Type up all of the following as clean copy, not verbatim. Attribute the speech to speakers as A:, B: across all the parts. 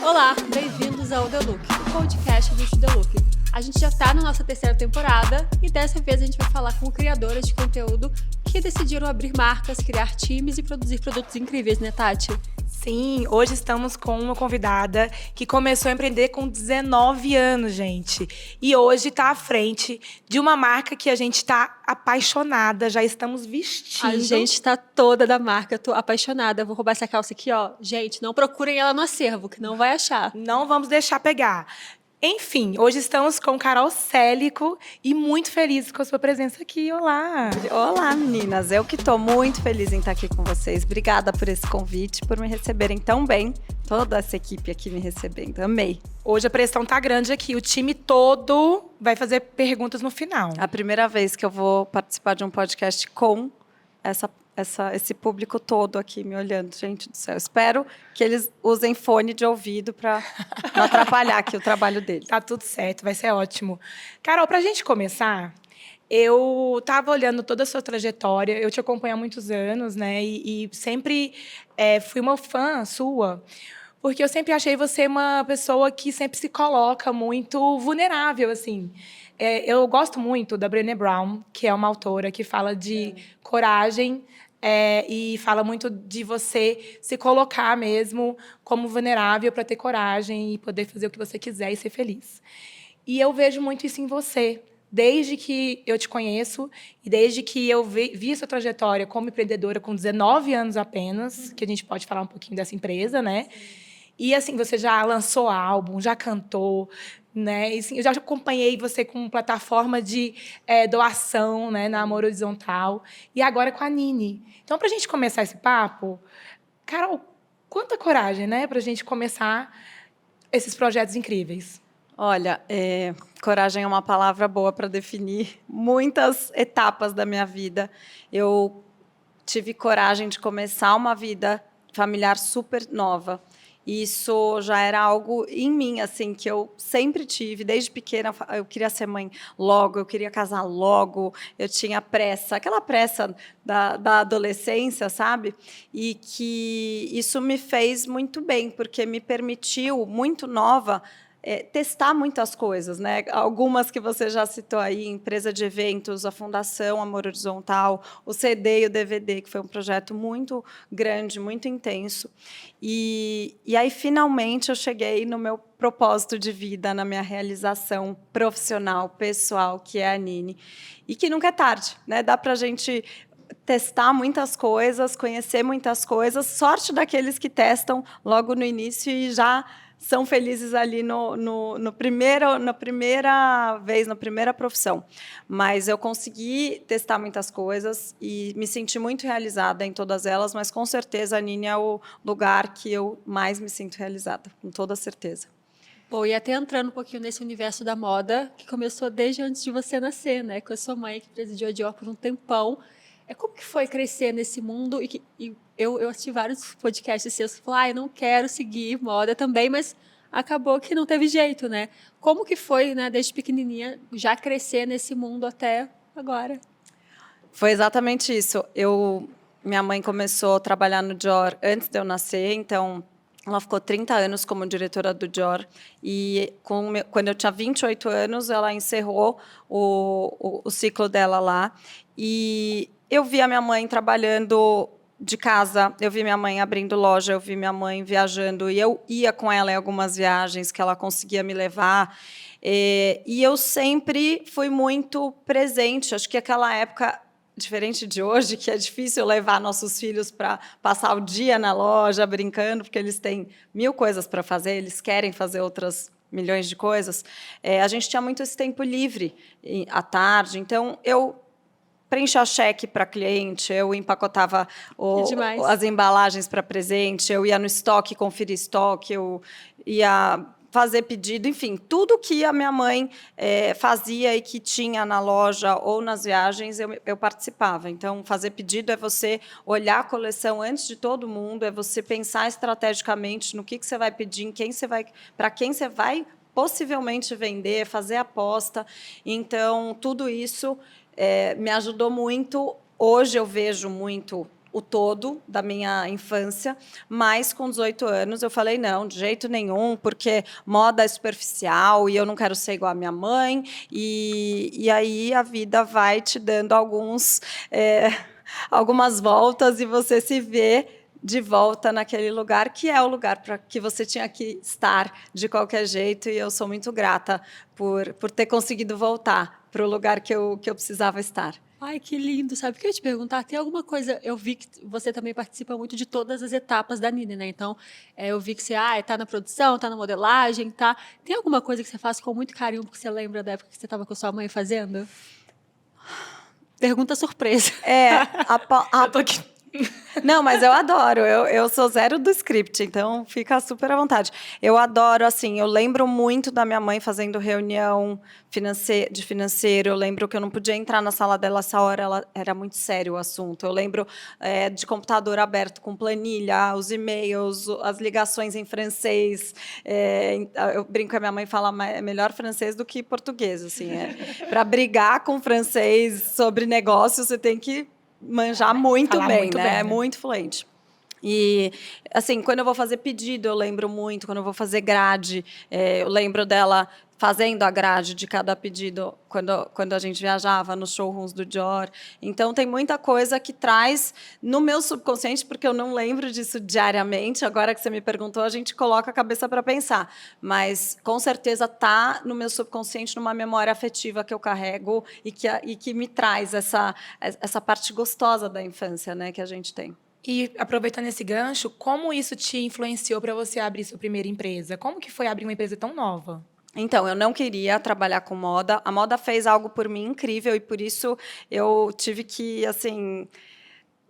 A: Olá, bem-vindos ao The Look, o podcast do The Look. A gente já está na nossa terceira temporada e dessa vez a gente vai falar com criadoras de conteúdo que decidiram abrir marcas, criar times e produzir produtos incríveis, né, Tati?
B: Sim, hoje estamos com uma convidada que começou a empreender com 19 anos, gente. E hoje está à frente de uma marca que a gente está apaixonada, já estamos vestindo.
A: A gente está toda da marca, tô apaixonada. Vou roubar essa calça aqui, ó. Gente, não procurem ela no acervo, que não vai achar.
B: Não vamos deixar pegar. Enfim, hoje estamos com Carol Célico e muito felizes com a sua presença aqui. Olá!
C: Olá, meninas. Eu que estou muito feliz em estar aqui com vocês. Obrigada por esse convite, por me receberem tão bem. Toda essa equipe aqui me recebendo. Amei.
B: Hoje a pressão tá grande aqui. O time todo vai fazer perguntas no final.
C: A primeira vez que eu vou participar de um podcast com esse público todo aqui me olhando. Gente do céu. Espero que eles usem fone de ouvido para não atrapalhar aqui o trabalho deles.
B: Tá tudo certo, vai ser ótimo. Carol, pra gente começar, eu tava olhando toda a sua trajetória, eu te acompanho há muitos anos, né? E sempre fui uma fã sua, porque eu sempre achei você uma pessoa que sempre se coloca muito vulnerável, assim. Eu gosto muito da Brené Brown, que é uma autora que fala de coragem, e fala muito de você se colocar mesmo como vulnerável para ter coragem e poder fazer o que você quiser e ser feliz. E eu vejo muito isso em você. Desde que eu te conheço e desde que eu vi sua trajetória como empreendedora com 19 anos apenas, que a gente pode falar um pouquinho dessa empresa, né? E, assim, você já lançou álbum, já cantou, né? E, assim, eu já acompanhei você com plataforma de doação, né, na Amor Horizontal. E agora com a Nini. Então, para a gente começar esse papo, Carol, quanta coragem, né, para a gente começar esses projetos incríveis.
C: Olha, coragem é uma palavra boa para definir muitas etapas da minha vida. Eu tive coragem de começar uma vida familiar super nova. Isso já era algo em mim, assim, que eu sempre tive. Desde pequena, eu queria ser mãe logo, eu queria casar logo, eu tinha pressa, aquela pressa da adolescência, sabe? E que isso me fez muito bem, porque me permitiu, muito nova, testar muitas coisas, né? Algumas que você já citou aí, empresa de eventos, a Fundação Amor Horizontal, o CD e o DVD, que foi um projeto muito grande, muito intenso. E aí, finalmente, eu cheguei no meu propósito de vida, na minha realização profissional, pessoal, que é a Nini. E que nunca é tarde, né? Dá para a gente testar muitas coisas, conhecer muitas coisas. Sorte daqueles que testam logo no início e já são felizes ali na primeira vez, na primeira profissão. Mas eu consegui testar muitas coisas e me senti muito realizada em todas elas, mas com certeza a Nini é o lugar que eu mais me sinto realizada, com toda certeza.
A: Bom, e até entrando um pouquinho nesse universo da moda, que começou desde antes de você nascer, né? Com a sua mãe, que presidiu a Dior por um tempão. Como que foi crescer nesse mundo? Eu assisti vários podcasts seus que falaram, eu não quero seguir moda também, mas acabou que não teve jeito, né? Como que foi, né, desde pequenininha, já crescer nesse mundo até agora?
C: Foi exatamente isso. Minha mãe começou a trabalhar no Dior antes de eu nascer, então ela ficou 30 anos como diretora do Dior e quando eu tinha 28 anos, ela encerrou o ciclo dela lá. E eu vi a minha mãe trabalhando de casa, eu vi minha mãe abrindo loja, eu vi minha mãe viajando, e eu ia com ela em algumas viagens que ela conseguia me levar. E eu sempre fui muito presente. Acho que aquela época, diferente de hoje, que é difícil levar nossos filhos para passar o dia na loja brincando, porque eles têm 1000 coisas para fazer, eles querem fazer outras milhões de coisas. A gente tinha muito esse tempo livre à tarde, então eu preencher cheque para cliente, eu empacotava as embalagens para presente, eu ia no estoque, conferir estoque, eu ia fazer pedido, enfim, tudo que a minha mãe fazia e que tinha na loja ou nas viagens, eu participava. Então, fazer pedido é você olhar a coleção antes de todo mundo, é você pensar estrategicamente no que você vai pedir, para quem você vai possivelmente vender, fazer aposta. Então, tudo isso me ajudou muito. Hoje eu vejo muito o todo da minha infância, mas com 18 anos eu falei, não, de jeito nenhum, porque moda é superficial e eu não quero ser igual a minha mãe, e aí a vida vai te dando algumas voltas e você se vê de volta naquele lugar que é o lugar para que você tinha que estar de qualquer jeito, e eu sou muito grata por ter conseguido voltar para o lugar que eu precisava estar.
A: Ai, que lindo. Sabe o que eu ia te perguntar? Tem alguma coisa... Eu vi que você também participa muito de todas as etapas da Nini, né? Então, eu vi que você tá na produção, tá na modelagem, tá? Tem alguma coisa que você faz com muito carinho porque você lembra da época que você estava com sua mãe fazendo? Pergunta surpresa.
B: Eu tô aqui.
C: Não, mas eu adoro. Eu sou zero do script, então fica super à vontade. Eu adoro, assim, eu lembro muito da minha mãe fazendo reunião de financeiro. Eu lembro que eu não podia entrar na sala dela essa hora, era muito sério o assunto. Eu lembro de computador aberto com planilha, os e-mails, as ligações em francês. Eu brinco que a minha mãe fala melhor francês do que português, assim. Para brigar com francês sobre negócios, você tem que manjar muito
B: Falar
C: bem,
B: muito
C: né?
B: bem,
C: É
B: né?
C: muito fluente. E, assim, quando eu vou fazer pedido, eu lembro muito. Quando eu vou fazer grade, eu lembro dela fazendo a grade de cada pedido quando a gente viajava nos showrooms do Dior. Então, tem muita coisa que traz no meu subconsciente, porque eu não lembro disso diariamente. Agora que você me perguntou, a gente coloca a cabeça para pensar. Mas, com certeza, está no meu subconsciente, numa memória afetiva que eu carrego e que me traz essa parte gostosa da infância, né, que a gente tem.
B: E, aproveitando esse gancho, como isso te influenciou para você abrir sua primeira empresa? Como que foi abrir uma empresa tão nova?
C: Então, eu não queria trabalhar com moda. A moda fez algo por mim incrível e por isso eu tive que, assim,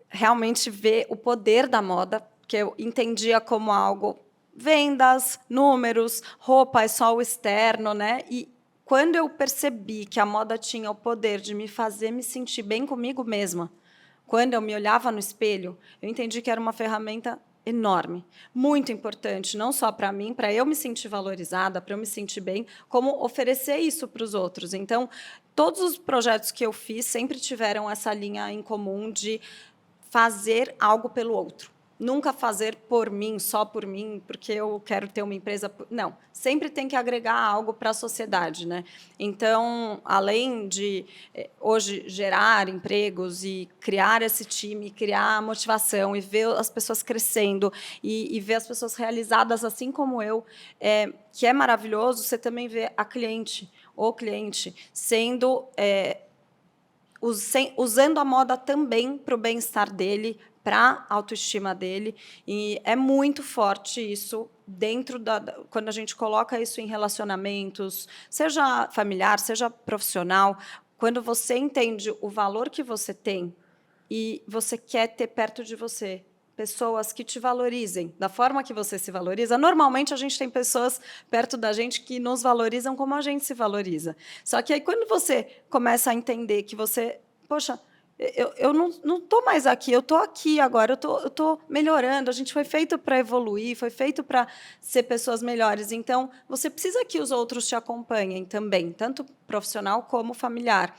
C: realmente ver o poder da moda, que eu entendia como algo vendas, números, roupa é só o externo, né? E quando eu percebi que a moda tinha o poder de me fazer me sentir bem comigo mesma, quando eu me olhava no espelho, eu entendi que era uma ferramenta enorme, muito importante, não só para mim, para eu me sentir valorizada, para eu me sentir bem, como oferecer isso para os outros. Então, todos os projetos que eu fiz sempre tiveram essa linha em comum de fazer algo pelo outro. Nunca fazer por mim, só por mim, porque eu quero ter uma empresa. Não, sempre tem que agregar algo para a sociedade, né? Então, além de hoje gerar empregos e criar esse time, criar motivação e ver as pessoas crescendo e ver as pessoas realizadas assim como eu, que é maravilhoso, você também vê a cliente, o cliente, sendo usando a moda também para o bem-estar dele, para a autoestima dele. E é muito forte isso dentro quando a gente coloca isso em relacionamentos, seja familiar, seja profissional, quando você entende o valor que você tem e você quer ter perto de você pessoas que te valorizem da forma que você se valoriza. Normalmente, a gente tem pessoas perto da gente que nos valorizam como a gente se valoriza. Só que aí, quando você começa a entender que você... Poxa, eu não estou mais aqui, eu estou aqui agora, eu tô melhorando, a gente foi feito para evoluir, foi feito para ser pessoas melhores. Então, você precisa que os outros te acompanhem também, tanto profissional como familiar.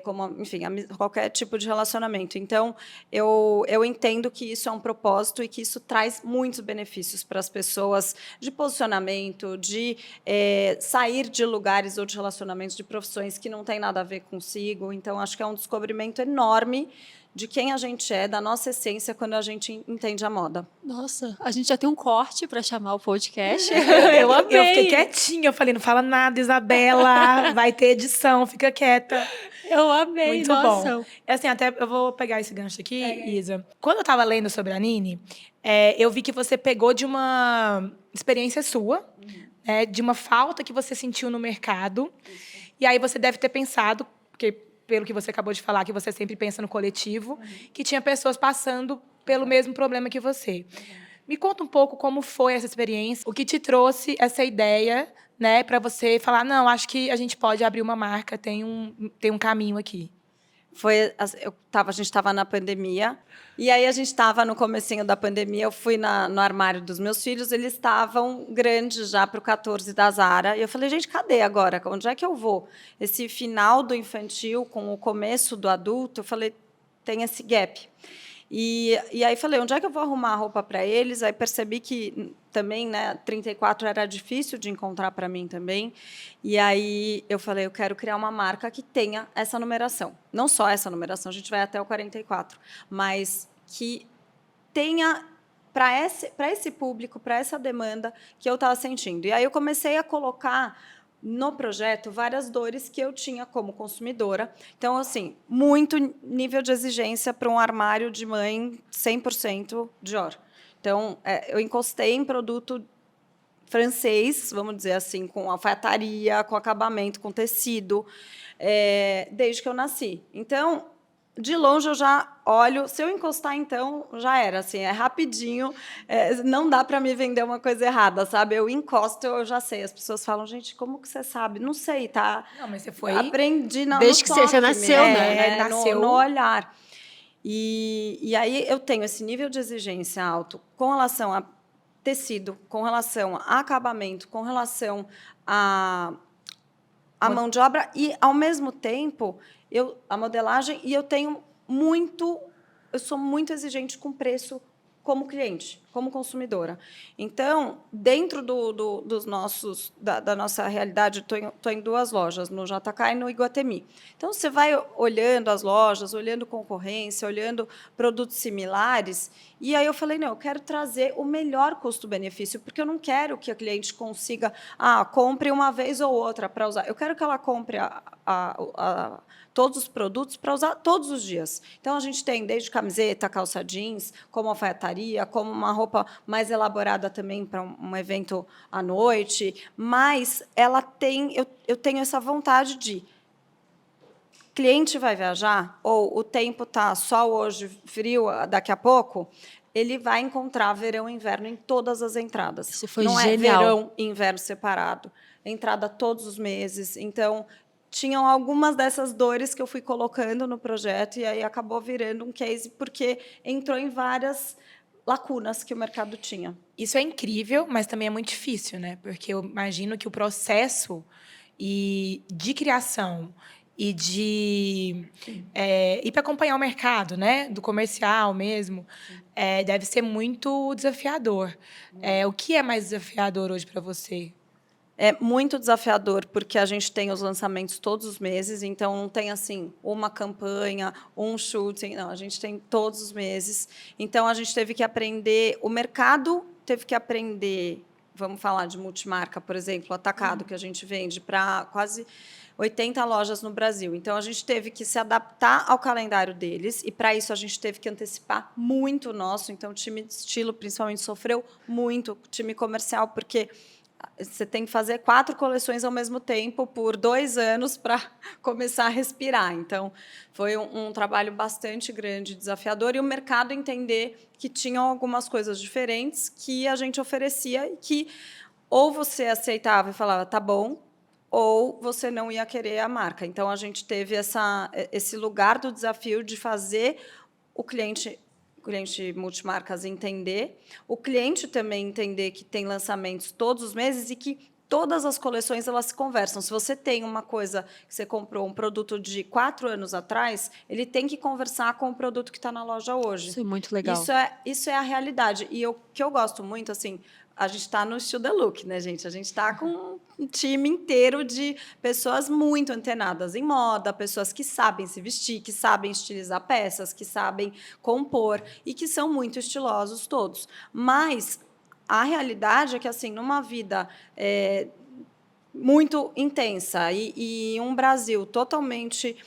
C: Como, enfim, qualquer tipo de relacionamento. Então, eu entendo que isso é um propósito e que isso traz muitos benefícios para as pessoas de posicionamento, de sair de lugares ou de relacionamentos, de profissões que não têm nada a ver consigo. Então, acho que é um descobrimento enorme de quem a gente é, da nossa essência, quando a gente entende a moda.
A: Nossa, a gente já tem um corte para chamar o podcast. Eu amei.
B: Eu fiquei quietinha, eu falei, não fala nada, Isabela, vai ter edição, fica quieta.
A: Eu amei,
B: Muito
A: nossa.
B: bom. Assim, até eu vou pegar esse gancho aqui, Isa. Quando eu estava lendo sobre a Nini, eu vi que você pegou de uma experiência sua, né, de uma falta que você sentiu no mercado. E aí você deve ter pensado, porque pelo que você acabou de falar, que você sempre pensa no coletivo, que tinha pessoas passando pelo mesmo problema que você. Me conta um pouco como foi essa experiência, o que te trouxe essa ideia, né, para você falar, não, acho que a gente pode abrir uma marca, tem um caminho aqui.
C: A gente estava na pandemia, e aí a gente estava no comecinho da pandemia, eu fui no armário dos meus filhos, eles estavam grandes já para o 14 da Zara, e eu falei, gente, cadê agora? Onde é que eu vou? Esse final do infantil com o começo do adulto, eu falei, tem esse gap. E aí falei, onde é que eu vou arrumar roupa para eles? Aí percebi que também, né, 34 era difícil de encontrar para mim também. E aí eu falei, eu quero criar uma marca que tenha essa numeração. Não só essa numeração, a gente vai até o 44, mas que tenha para esse público, para essa demanda que eu estava sentindo. E aí eu comecei a colocar no projeto várias dores que eu tinha como consumidora. Então, assim, muito nível de exigência para um armário de mãe 100% Dior. Então, eu encostei em produto francês, vamos dizer assim, com alfaiataria, com acabamento, com tecido, desde que eu nasci. Então, de longe eu já olho, se eu encostar, então, já era, assim, é rapidinho, não dá para me vender uma coisa errada, sabe? Eu encosto, eu já sei. As pessoas falam, gente, como que você sabe? Não sei, tá?
B: Não, mas você foi...
C: Aprendi no
A: Desde que
C: toque,
A: você nasceu, né?
B: Nasceu.
C: no olhar. E aí eu tenho esse nível de exigência alto com relação a tecido, com relação a acabamento, com relação a mão de obra e, ao mesmo tempo, a modelagem, e eu sou muito exigente com preço como cliente, como consumidora. Então, dentro da nossa realidade, estou em 2 lojas, no JK e no Iguatemi. Então, você vai olhando as lojas, olhando concorrência, olhando produtos similares, e aí eu falei, não, eu quero trazer o melhor custo-benefício, porque eu não quero que a cliente consiga, compre uma vez ou outra para usar. Eu quero que ela compre todos os produtos para usar todos os dias. Então, a gente tem desde camiseta, calça jeans, como alfaiataria, como uma roupa mais elaborada também para um evento à noite, mas eu tenho essa vontade de cliente vai viajar, ou o tempo está sol hoje, frio daqui a pouco, ele vai encontrar verão e inverno em todas as entradas.
A: Isso foi
C: Não
A: genial.
C: é verão e inverno separado. Entrada todos os meses. Então, tinham algumas dessas dores que eu fui colocando no projeto e aí acabou virando um case, porque entrou em várias lacunas que o mercado tinha.
B: Isso é incrível, mas também é muito difícil, né? Porque eu imagino que o processo de criação e para acompanhar o mercado, né, do comercial mesmo, deve ser muito desafiador. O que é mais desafiador hoje para você?
C: É muito desafiador, porque a gente tem os lançamentos todos os meses, então não tem assim uma campanha, um shooting, não, a gente tem todos os meses. Então a gente teve que aprender, o mercado teve que aprender, vamos falar de multimarca, por exemplo, atacado, que a gente vende para quase 80 lojas no Brasil. Então a gente teve que se adaptar ao calendário deles e para isso a gente teve que antecipar muito o nosso. Então o time de estilo principalmente sofreu muito, o time comercial, porque você tem que fazer 4 coleções ao mesmo tempo por 2 anos para começar a respirar. Então, foi um trabalho bastante grande, desafiador, e o mercado entender que tinham algumas coisas diferentes que a gente oferecia e que ou você aceitava e falava, tá bom, ou você não ia querer a marca. Então, a gente teve esse lugar do desafio de fazer o cliente multimarcas entender, o cliente também entender que tem lançamentos todos os meses e que todas as coleções elas se conversam. Se você tem uma coisa que você comprou, um produto de 4 anos atrás, ele tem que conversar com o produto que está na loja hoje.
A: Isso é muito legal.
C: Isso é a realidade. E o que eu gosto muito, assim, a gente está no Still the Look, né, gente? A gente está com um time inteiro de pessoas muito antenadas em moda, pessoas que sabem se vestir, que sabem estilizar peças, que sabem compor e que são muito estilosos todos. Mas a realidade é que, assim, numa vida muito intensa e um Brasil totalmente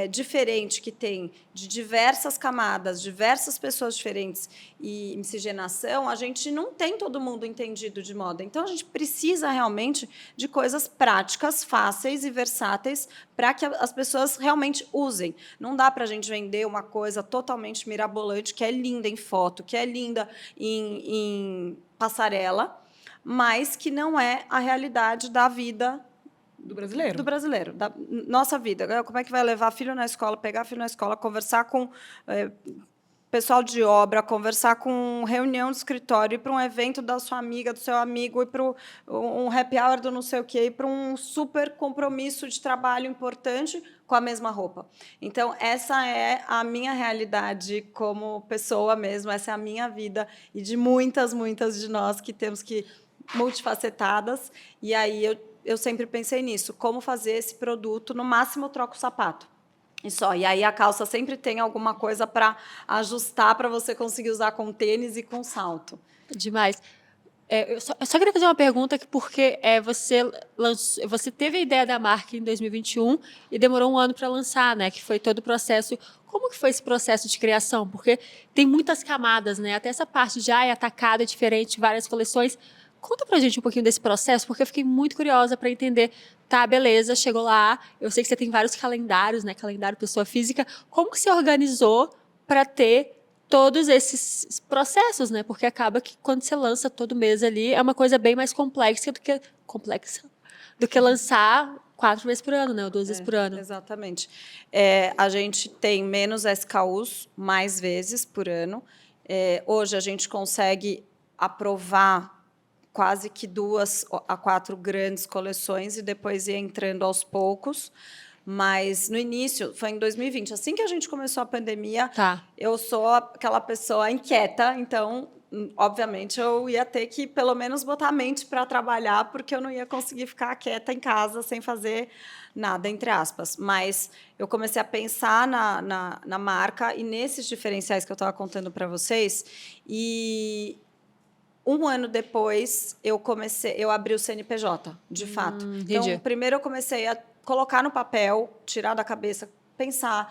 C: diferente, que tem de diversas camadas, diversas pessoas diferentes e miscigenação, a gente não tem todo mundo entendido de moda. Então, a gente precisa realmente de coisas práticas, fáceis e versáteis para que as pessoas realmente usem. Não dá para a gente vender uma coisa totalmente mirabolante, que é linda em foto, que é linda em passarela, mas que não é a realidade da vida da nossa vida. Como é que vai levar filho na escola, pegar filho na escola, conversar com pessoal de obra, conversar com reunião de escritório, ir para um evento da sua amiga, do seu amigo, ir para um happy hour do não sei o quê, ir para um super compromisso de trabalho importante com a mesma roupa. Então, essa é a minha realidade como pessoa mesmo, essa é a minha vida e de muitas, muitas de nós que temos que multifacetadas. E aí eu sempre pensei nisso, como fazer esse produto, no máximo eu troco o sapato. E só. E aí a calça sempre tem alguma coisa para ajustar para você conseguir usar com tênis e com salto.
A: Demais. Eu só queria fazer uma pergunta, porque você teve a ideia da marca em 2021 e demorou um ano para lançar, né? Que foi todo o processo. Como que foi esse processo de criação? Porque tem muitas camadas, né? Até essa parte já é atacada, é diferente, várias coleções. Conta pra gente um pouquinho desse processo, porque eu fiquei muito curiosa para entender. Tá, beleza, chegou lá. Eu sei que você tem vários calendários, né? Calendário pessoa física. Como que você organizou para ter todos esses processos, né? Porque acaba que quando você lança todo mês ali, é uma coisa bem mais complexa do que lançar 4 vezes por ano, né? Ou 2 vezes por ano.
C: Exatamente. A gente tem menos SKUs mais vezes por ano. Hoje a gente consegue aprovar quase que 2 a 4 grandes coleções e depois ir entrando aos poucos. Mas, no início, foi em 2020. Assim que a gente começou a pandemia,
A: Tá.
C: eu sou aquela pessoa inquieta, então, obviamente, eu ia ter que, pelo menos, botar a mente para trabalhar, porque eu não ia conseguir ficar quieta em casa sem fazer nada, entre aspas. Mas eu comecei a pensar na marca e nesses diferenciais que eu estava contando para vocês. E um ano depois, eu abri o CNPJ, de fato.
A: Entendi.
C: Então, primeiro eu comecei a colocar no papel, tirar da cabeça, pensar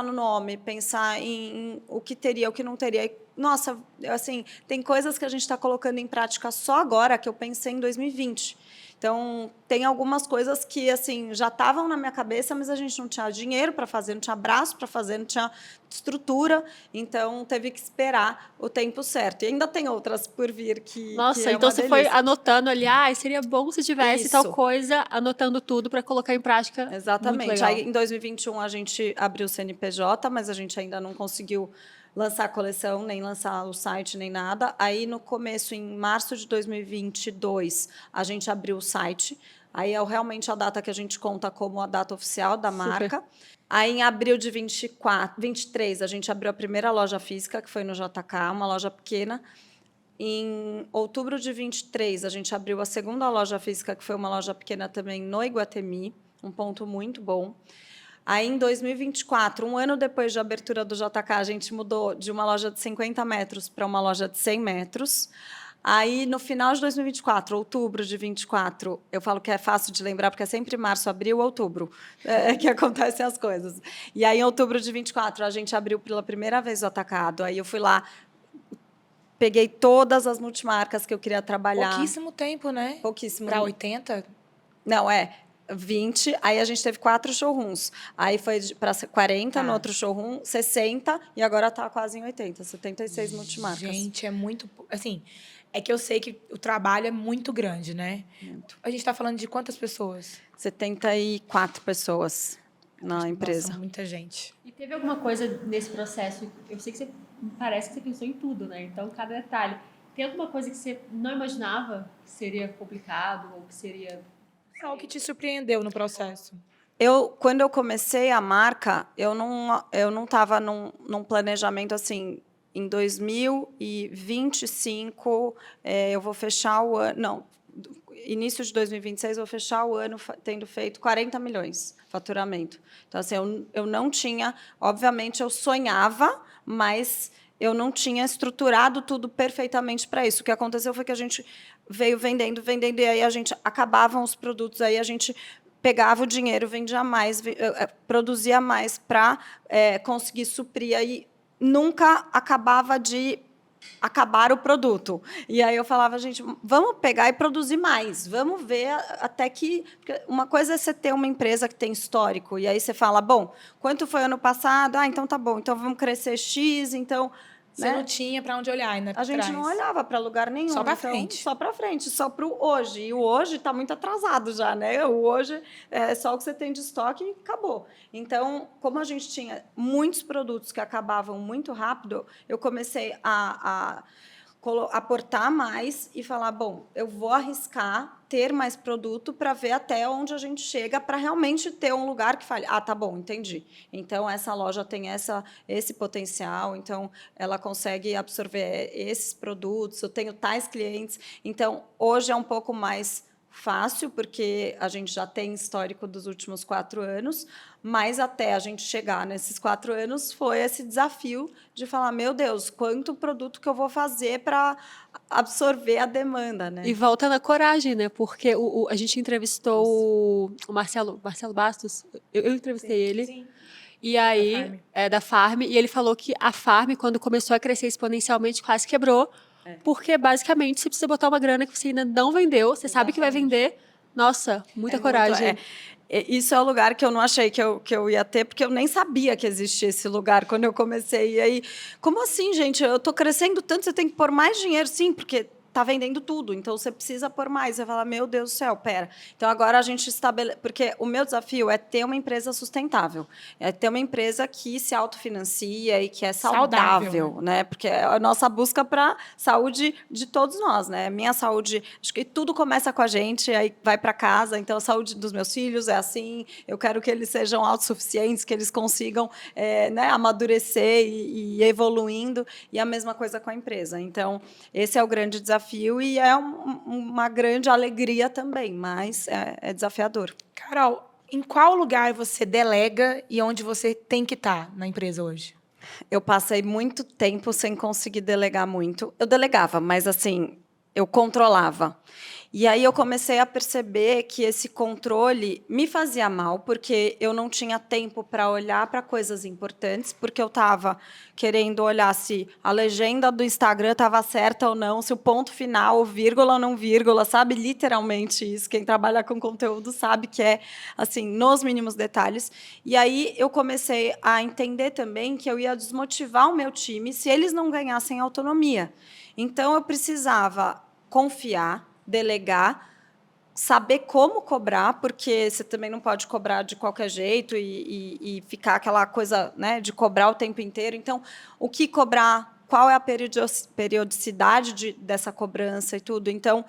C: no nome, pensar em o que teria, o que não teria. E, nossa, assim, tem coisas que a gente está colocando em prática só agora, que eu pensei em 2020. Então, tem algumas coisas que assim já estavam na minha cabeça, mas a gente não tinha dinheiro para fazer, não tinha braço para fazer, não tinha estrutura, então teve que esperar o tempo certo. E ainda tem outras por vir que
A: Nossa,
C: é
A: então
C: uma
A: você foi
C: delícia.
A: anotando ali, seria bom se tivesse tal
C: Isso.
A: coisa, anotando tudo para colocar em prática. Muito
C: Exatamente.
A: legal.
C: Aí, em 2021, a gente abriu o CNPJ, mas a gente ainda não conseguiu lançar a coleção, nem lançar o site, nem nada. Aí, no começo, em março de 2022, a gente abriu o site. Aí é realmente a data que a gente conta como a data oficial da marca. Aí, em abril de 23, a gente abriu a primeira loja física, que foi no JK, uma loja pequena. Em outubro de 23, a gente abriu a segunda loja física, que foi uma loja pequena também no Iguatemi, um ponto muito bom. Aí, em 2024, um ano depois da abertura do JK, a gente mudou de uma loja de 50 metros para uma loja de 100 metros. Aí, no final de 2024, outubro de 24, eu falo que é fácil de lembrar, porque é sempre março, abril, outubro, que acontecem as coisas. E aí, em outubro de 24, a gente abriu pela primeira vez o atacado. Aí, eu fui lá, peguei todas as multimarcas que eu queria trabalhar.
B: Pouquíssimo tempo, né?
C: Pouquíssimo.
B: Para 80?
C: Não, 20. Aí a gente teve 4 showrooms. Aí foi para 40 no outro showroom, 60 e agora está quase em 80, 76 multimarcas.
B: Gente, é muito... Assim, é que eu sei que o trabalho é muito grande, né?
C: Muito.
B: A gente está falando de quantas pessoas?
C: 74 pessoas na empresa.
B: Nossa, muita gente.
A: E teve alguma coisa nesse processo? Eu sei que parece que você pensou em tudo, né? Então, cada detalhe. Tem alguma coisa que você não imaginava que seria complicado ou que seria...
B: Qual que te surpreendeu no processo?
C: Quando eu comecei a marca, eu não estava num planejamento assim. Em 2025, eu vou fechar o ano. Não, início de 2026, eu vou fechar o ano tendo feito 40 milhões faturamento. Então, assim, eu não tinha. Obviamente, eu sonhava, mas eu não tinha estruturado tudo perfeitamente para isso. O que aconteceu foi que a gente veio vendendo, e aí a gente acabavam os produtos, aí a gente pegava o dinheiro, vendia mais, produzia mais para conseguir suprir. Aí nunca acabava de acabar o produto. E aí eu falava, gente, vamos pegar e produzir mais, vamos ver até que... Porque uma coisa é você ter uma empresa que tem histórico, e aí você fala, bom, quanto foi ano passado? Então tá bom, então vamos crescer X, então
B: Você não tinha para onde olhar, né?
C: A gente não olhava para lugar nenhum.
B: Só para
C: então,
B: frente.
C: Só para frente, só para o hoje. E o hoje está muito atrasado já, né? O hoje é só o que você tem de estoque e acabou. Então, como a gente tinha muitos produtos que acabavam muito rápido, eu comecei a aportar mais e falar, bom, eu vou arriscar ter mais produto para ver até onde a gente chega para realmente ter um lugar que fale, tá bom, entendi. Então, essa loja tem esse potencial, então, ela consegue absorver esses produtos, eu tenho tais clientes. Então, hoje é um pouco mais fácil, porque a gente já tem histórico dos últimos 4 anos, mas até a gente chegar nesses 4 anos foi esse desafio de falar, meu Deus, quanto produto que eu vou fazer para absorver a demanda, né?
A: E volta na coragem, né? Porque a gente entrevistou o Marcelo Bastos, eu entrevistei ele.
B: Sim.
A: E aí, da Farm, e ele falou que a Farm, quando começou a crescer exponencialmente, quase quebrou, porque basicamente você precisa botar uma grana que você ainda não vendeu, você sabe que vai vender. Nossa, muita coragem.
C: Isso é o lugar que eu não achei que eu ia ter, porque eu nem sabia que existia esse lugar quando eu comecei. E aí, como assim, gente? Eu estou crescendo tanto, você tem que pôr mais dinheiro? Sim, porque está vendendo tudo, então você precisa pôr mais. Você fala, meu Deus do céu, pera. Então, agora a gente estabelece... Porque o meu desafio é ter uma empresa sustentável, é ter uma empresa que se autofinancia e que é saudável, né? Porque é a nossa busca para saúde de todos nós, né? Minha saúde, acho que tudo começa com a gente, aí vai para casa. Então, a saúde dos meus filhos é assim, eu quero que eles sejam autossuficientes, que eles consigam né, amadurecer e ir evoluindo, e a mesma coisa com a empresa. Então, esse é o grande desafio e é uma grande alegria também, mas é desafiador.
B: Carol, em qual lugar você delega e onde você tem que estar na empresa hoje?
C: Eu passei muito tempo sem conseguir delegar muito. Eu delegava, mas assim, eu controlava. E aí eu comecei a perceber que esse controle me fazia mal, porque eu não tinha tempo para olhar para coisas importantes, porque eu estava querendo olhar se a legenda do Instagram estava certa ou não, se o ponto final, vírgula ou não vírgula, sabe? Literalmente isso. Quem trabalha com conteúdo sabe que é assim, nos mínimos detalhes. E aí eu comecei a entender também que eu ia desmotivar o meu time se eles não ganhassem autonomia. Então eu precisava confiar, delegar, saber como cobrar, porque você também não pode cobrar de qualquer jeito e ficar aquela coisa, né, de cobrar o tempo inteiro. Então, o que cobrar, qual é a periodicidade dessa cobrança e tudo. Então,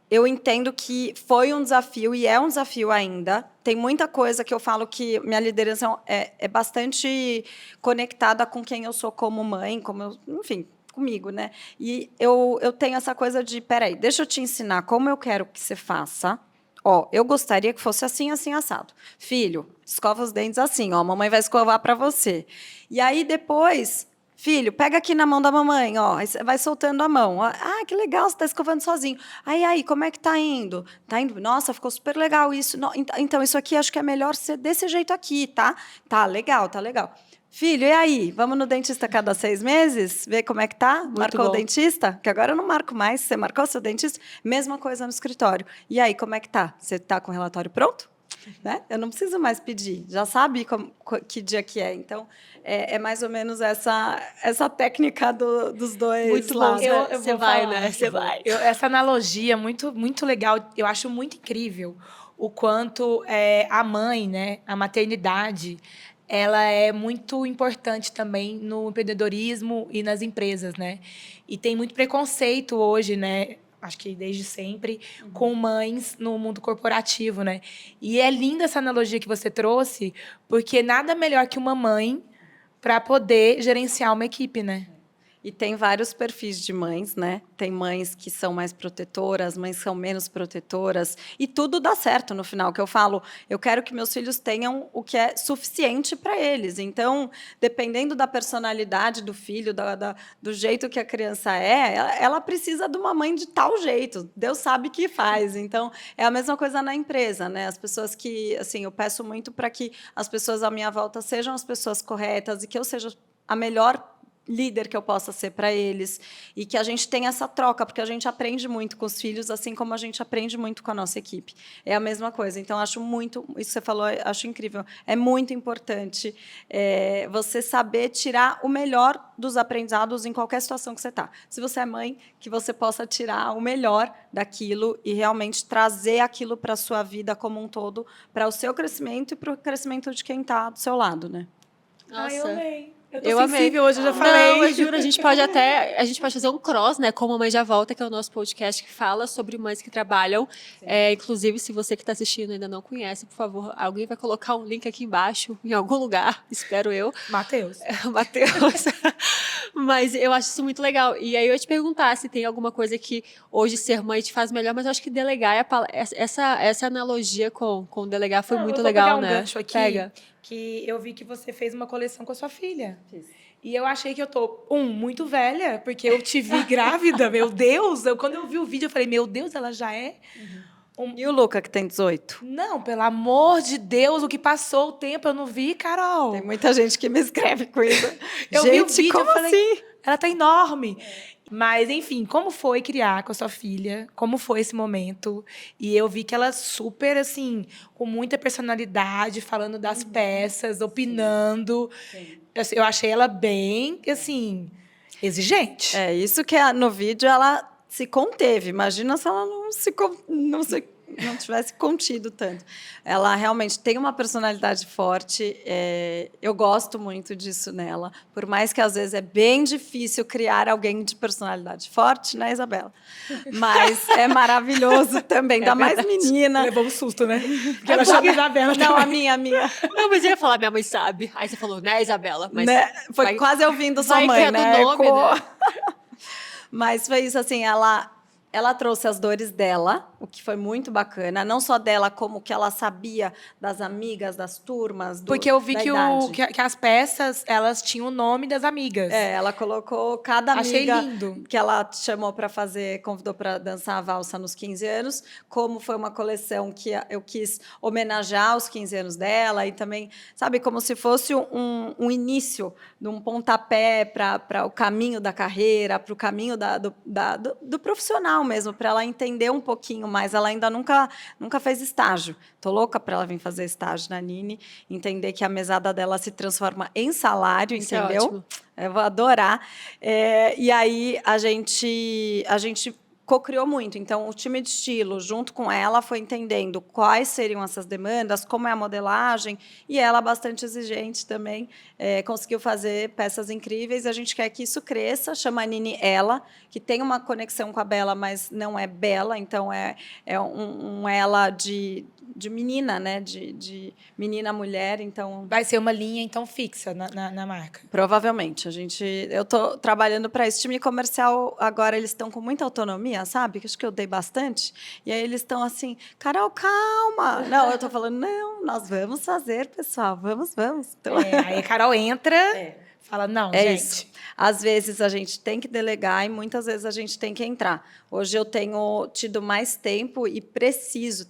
C: eu entendo que foi um desafio e é um desafio ainda. Tem muita coisa que eu falo que minha liderança é bastante conectada com quem eu sou como mãe, enfim, comigo, né? E eu tenho essa coisa de, peraí, deixa eu te ensinar como eu quero que você faça. Eu gostaria que fosse assim, assim, assado. Filho, escova os dentes assim, a mamãe vai escovar para você. E aí, depois, filho, pega aqui na mão da mamãe, vai soltando a mão. Que legal, você está escovando sozinho. Aí, como é que está indo? Está indo? Nossa, ficou super legal isso. Então, isso aqui acho que é melhor ser desse jeito aqui, tá? Tá legal, tá legal. Filho, e aí? Vamos no dentista cada 6 meses? Ver como é que tá? Marcou o dentista? Que agora eu não marco mais. Você marcou seu dentista? Mesma coisa no escritório. E aí, como é que tá? Você tá com o relatório pronto? Né? Eu não preciso mais pedir. Já sabe que dia que é. Então, é mais ou menos essa técnica dos dois
A: muito
C: lados.
A: Bom, você vai, né? Você vai.
B: Essa analogia muito, muito legal. Eu acho muito incrível o quanto a mãe, né, a maternidade, ela é muito importante também no empreendedorismo e nas empresas, né? E tem muito preconceito hoje, né? Acho que desde sempre, com mães no mundo corporativo, né? E é linda essa analogia que você trouxe, porque nada melhor que uma mãe para poder gerenciar uma equipe, né?
C: E tem vários perfis de mães, né? Tem mães que são mais protetoras, mães que são menos protetoras. E tudo dá certo no final, que eu falo, eu quero que meus filhos tenham o que é suficiente para eles. Então, dependendo da personalidade do filho, do jeito que a criança ela precisa de uma mãe de tal jeito. Deus sabe que faz. Então, é a mesma coisa na empresa, né? As pessoas que, assim, eu peço muito para que as pessoas à minha volta sejam as pessoas corretas e que eu seja a melhor líder que eu possa ser para eles, e que a gente tenha essa troca, porque a gente aprende muito com os filhos, assim como a gente aprende muito com a nossa equipe. É a mesma coisa. Então, acho muito, isso que você falou, acho incrível. É muito importante você saber tirar o melhor dos aprendizados em qualquer situação que você está. Se você é mãe, que você possa tirar o melhor daquilo e realmente trazer aquilo para a sua vida como um todo, para o seu crescimento e para o crescimento de quem está do seu lado, né?
B: Ai, eu amei. Eu tô
A: Eu amei.
B: sensível hoje, eu já falei.
A: Não, eu juro, a gente pode fazer um cross, né, com a Mamãe Já Volta, que é o nosso podcast que fala sobre mães que trabalham. Inclusive, se você que está assistindo ainda não conhece, por favor, alguém vai colocar um link aqui embaixo, em algum lugar, espero eu.
B: Matheus.
A: Matheus. Mas eu acho isso muito legal. E aí eu ia te perguntar se tem alguma coisa que hoje ser mãe te faz melhor, mas eu acho que delegar, essa analogia com delegar foi
B: Não,
A: muito
B: eu vou
A: legal,
B: pegar um
A: né?
B: gancho aqui,
A: Pega.
B: que eu vi que você fez uma coleção com a sua filha.
C: Fiz.
B: E eu achei que eu tô, muito velha, porque eu te vi grávida, meu Deus. Quando eu vi o vídeo, eu falei, meu Deus, ela já é...
C: E o Luca, que tem 18?
B: Não, pelo amor de Deus, o que passou o tempo, eu não vi, Carol.
C: Tem muita gente que me escreve com isso.
B: Eu
C: gente,
B: vi o vídeo,
C: como
B: eu falei,
C: assim?
B: ela tá enorme. Mas, enfim, como foi criar com a sua filha? Como foi esse momento? E eu vi que ela super, assim, com muita personalidade, falando das peças, opinando.
C: Sim.
B: Eu achei ela bem, assim, exigente.
C: É, isso que no vídeo ela se conteve. Imagina se ela não tivesse contido tanto. Ela realmente tem uma personalidade forte. Eu gosto muito disso nela. Por mais que às vezes é bem difícil criar alguém de personalidade forte, né, Isabela? Mas é maravilhoso também. Ainda mais menina.
B: Levou um susto, né? Porque ela achou que a Isabela
C: Não,
B: também.
C: a minha.
A: Não, mas eu ia falar, minha mãe sabe. Aí você falou, né, Isabela? Mas
C: Né? Foi
A: vai-
C: quase ouvindo sua
A: vai que
C: mãe,
A: é do
C: né?
A: nome,
C: Ecoou.
A: né?
C: Mas foi isso, assim, ela trouxe as dores dela, o que foi muito bacana. Não só dela, como que ela sabia das amigas, das turmas,
B: Porque eu vi
C: da
B: que,
C: idade.
B: que as peças, elas tinham o nome das amigas.
C: Ela colocou cada
B: Achei
C: amiga
B: lindo.
C: que ela chamou para fazer, convidou para dançar a valsa nos 15 anos, como foi uma coleção que eu quis homenagear os 15 anos dela e também, sabe, como se fosse um início, de um pontapé para o caminho da carreira, para o caminho do profissional mesmo, para ela entender um pouquinho mais. Ela ainda nunca fez estágio. Tô louca para ela vir fazer estágio na Nini, entender que a mesada dela se transforma em salário,
A: Isso é
C: entendeu?
A: ótimo.
C: Eu vou adorar. E aí a gente co-criou muito. Então, o time de estilo, junto com ela, foi entendendo quais seriam essas demandas, como é a modelagem, e ela, bastante exigente também, conseguiu fazer peças incríveis. A gente quer que isso cresça, chama a Nini Ela, que tem uma conexão com a Bela, mas não é Bela, então é um ela de menina, né? De menina mulher, então...
B: Vai ser uma linha, então, fixa na marca.
C: Provavelmente. Eu estou trabalhando para esse time comercial agora, eles estão com muita autonomia, sabe? Que acho que eu dei bastante. E aí eles estão assim, Carol, calma. Não, eu estou falando, não, nós vamos fazer, pessoal, vamos. Então,
B: Aí a Carol entra, fala, não,
C: é
B: gente.
C: isso. Às vezes a gente tem que delegar e muitas vezes a gente tem que entrar. Hoje eu tenho tido mais tempo e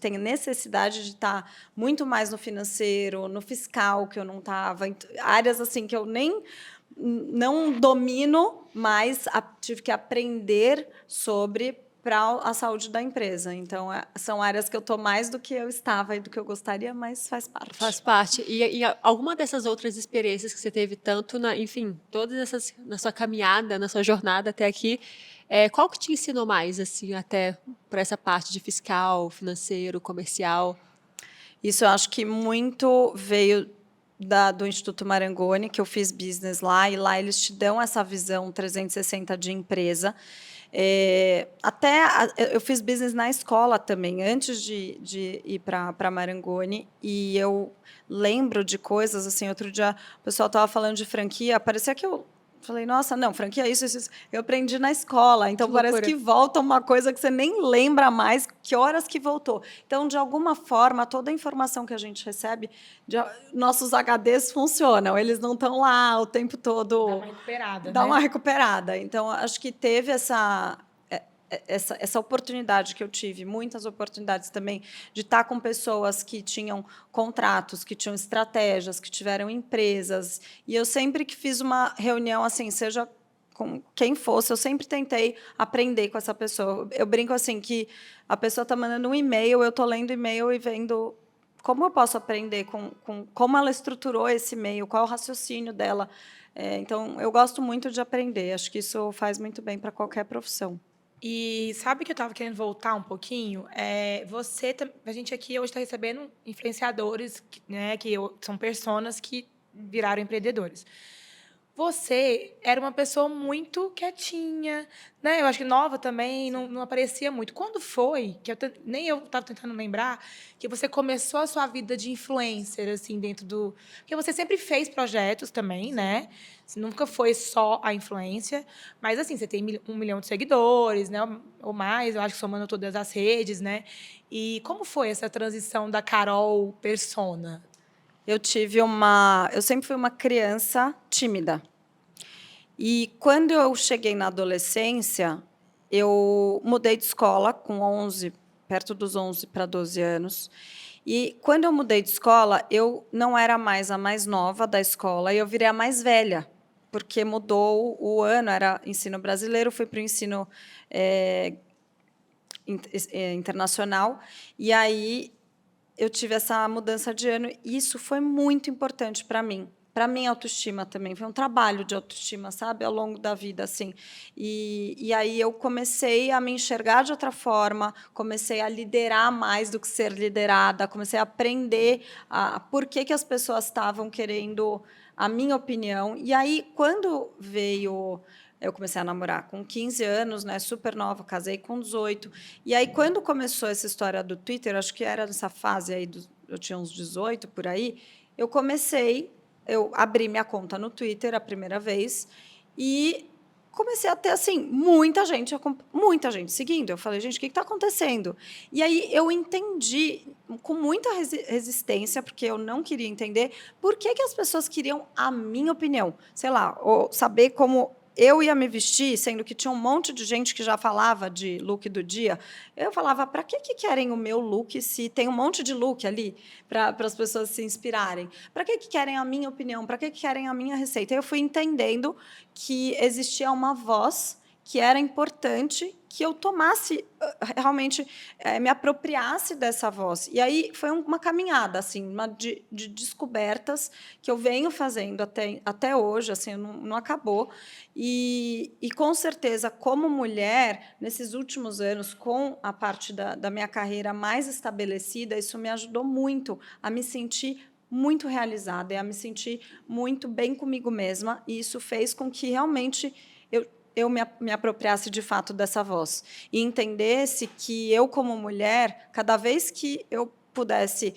C: tenho necessidade de estar muito mais no financeiro, no fiscal, que eu não estava, áreas assim que eu nem não domino, mas tive que aprender sobre para a saúde da empresa. Então, são áreas que eu estou mais do que eu estava e do que eu gostaria, mas faz parte.
A: Faz parte. E alguma dessas outras experiências que você teve, tanto enfim, todas essas na sua caminhada, na sua jornada até aqui, qual que te ensinou mais, assim, até para essa parte de fiscal, financeiro, comercial?
C: Isso eu acho que muito veio do Instituto Marangoni, que eu fiz business lá, e lá eles te dão essa visão 360 de empresa. Eu fiz business na escola também, antes de ir para Marangoni, e eu lembro de coisas, assim, outro dia o pessoal estava falando de franquia, parecia que eu falei, nossa, não, franquia isso. Eu aprendi na escola, então parece que volta uma coisa que você nem lembra mais que horas que voltou. Então, de alguma forma, toda a informação que a gente recebe, nossos HDs funcionam, eles não estão lá o tempo todo.
B: Dá uma recuperada,
C: Dá
B: né?
C: uma recuperada. Então, acho que teve essa oportunidade que eu tive, muitas oportunidades também, de estar com pessoas que tinham contratos, que tinham estratégias, que tiveram empresas. E eu sempre que fiz uma reunião, assim, seja com quem fosse, eu sempre tentei aprender com essa pessoa. Eu brinco assim que a pessoa está mandando um e-mail, eu estou lendo e-mail e vendo como eu posso aprender com como ela estruturou esse e-mail, qual é o raciocínio dela. Então, eu gosto muito de aprender. Acho que isso faz muito bem para qualquer profissão.
B: E sabe que eu estava querendo voltar um pouquinho? A gente aqui hoje está recebendo influenciadores, né, são personas que viraram empreendedores. Você era uma pessoa muito quietinha, né? Eu acho que nova também, não aparecia muito. Quando foi, que nem eu estava tentando lembrar, que você começou a sua vida de influencer, assim, dentro do... Porque você sempre fez projetos também, né? Você nunca foi só a influência, mas, assim, você tem 1 milhão de seguidores, né? Ou mais, eu acho que somando todas as redes, né? E como foi essa transição da Carol persona?
C: Eu sempre fui uma criança tímida. E quando eu cheguei na adolescência, eu mudei de escola com 11, perto dos 11 para 12 anos. E quando eu mudei de escola, eu não era mais a mais nova da escola, e eu virei a mais velha, porque mudou o ano, era ensino brasileiro, fui para o ensino internacional, e aí eu tive essa mudança de ano, e isso foi muito importante para minha autoestima também. Foi um trabalho de autoestima, sabe, ao longo da vida, assim. E aí eu comecei a me enxergar de outra forma, comecei a liderar mais do que ser liderada, comecei a aprender por que as pessoas estavam querendo a minha opinião. E aí, quando veio... Eu comecei a namorar com 15 anos, né, super nova, casei com 18. E aí, quando começou essa história do Twitter, acho que era nessa fase aí, eu tinha uns 18 por aí, eu abri minha conta no Twitter a primeira vez e comecei a ter assim muita gente seguindo. Eu falei, gente, o que está acontecendo? E aí eu entendi com muita resistência, porque eu não queria entender por que as pessoas queriam a minha opinião. Sei lá, ou saber como eu ia me vestir, sendo que tinha um monte de gente que já falava de look do dia. Eu falava, para que querem o meu look se tem um monte de look ali para as pessoas se inspirarem? Para que querem a minha opinião? Para que querem a minha receita? Eu fui entendendo que existia uma voz que era importante que eu tomasse, realmente, me apropriasse dessa voz. E aí foi uma caminhada, assim, de descobertas que eu venho fazendo até hoje, assim, não acabou. E, com certeza, como mulher, nesses últimos anos, com a parte da minha carreira mais estabelecida, isso me ajudou muito a me sentir muito realizada e a me sentir muito bem comigo mesma. E isso fez com que, realmente, eu me apropriasse de fato dessa voz e entendesse que eu, como mulher, cada vez que eu pudesse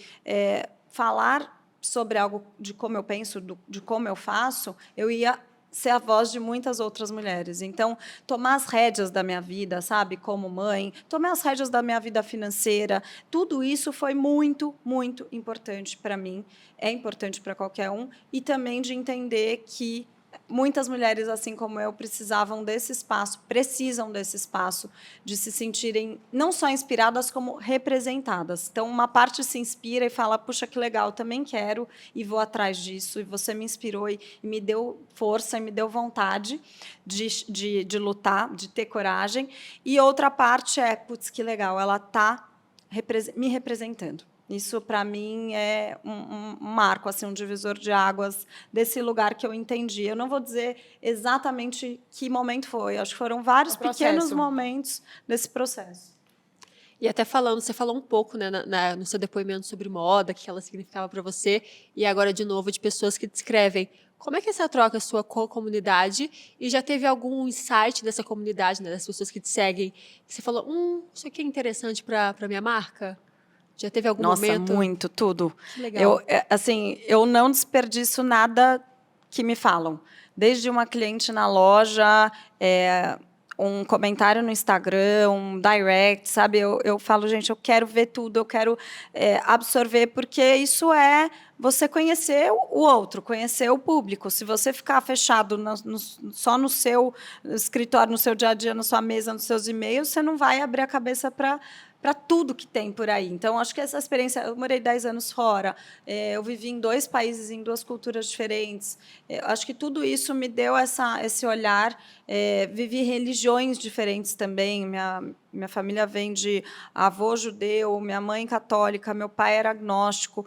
C: falar sobre algo, de como eu penso, de como eu faço, eu ia ser a voz de muitas outras mulheres. Então, tomar as rédeas da minha vida, sabe, como mãe, tomar as rédeas da minha vida financeira, tudo isso foi muito, muito importante para mim, é importante para qualquer um, e também de entender que muitas mulheres, assim como eu, precisam desse espaço, de se sentirem não só inspiradas, como representadas. Então, uma parte se inspira e fala, puxa, que legal, também quero e vou atrás disso, e você me inspirou e me deu força, e me deu vontade de lutar, de ter coragem. E outra parte é, putz, que legal, ela está me representando. Isso, para mim, é um marco, assim, um divisor de águas desse lugar que eu entendi. Eu não vou dizer exatamente que momento foi, acho que foram vários pequenos momentos desse processo.
A: E até você falou um pouco, né, no seu depoimento sobre moda, o que ela significava para você, e agora, de novo, de pessoas que te escrevem. Como é que essa troca é sua com a comunidade? E já teve algum insight dessa comunidade, né, das pessoas que te seguem, que você falou, isso aqui é interessante para a minha marca? Já teve algum momento?
C: Nossa, muito, tudo.
A: Que legal.
C: Eu não desperdiço nada que me falam. Desde uma cliente na loja, um comentário no Instagram, um direct, sabe? Eu falo, gente, eu quero ver tudo, eu quero absorver, porque isso é você conhecer o outro, conhecer o público. Se você ficar fechado só no seu escritório, no seu dia a dia, na sua mesa, nos seus e-mails, você não vai abrir a cabeça para tudo que tem por aí. Então, acho que essa experiência... Eu morei 10 anos fora, eu vivi em 2 países, em 2 culturas diferentes. Acho que tudo isso me deu esse olhar. Vivi religiões diferentes também. Minha família vem de avô judeu, minha mãe católica, meu pai era agnóstico.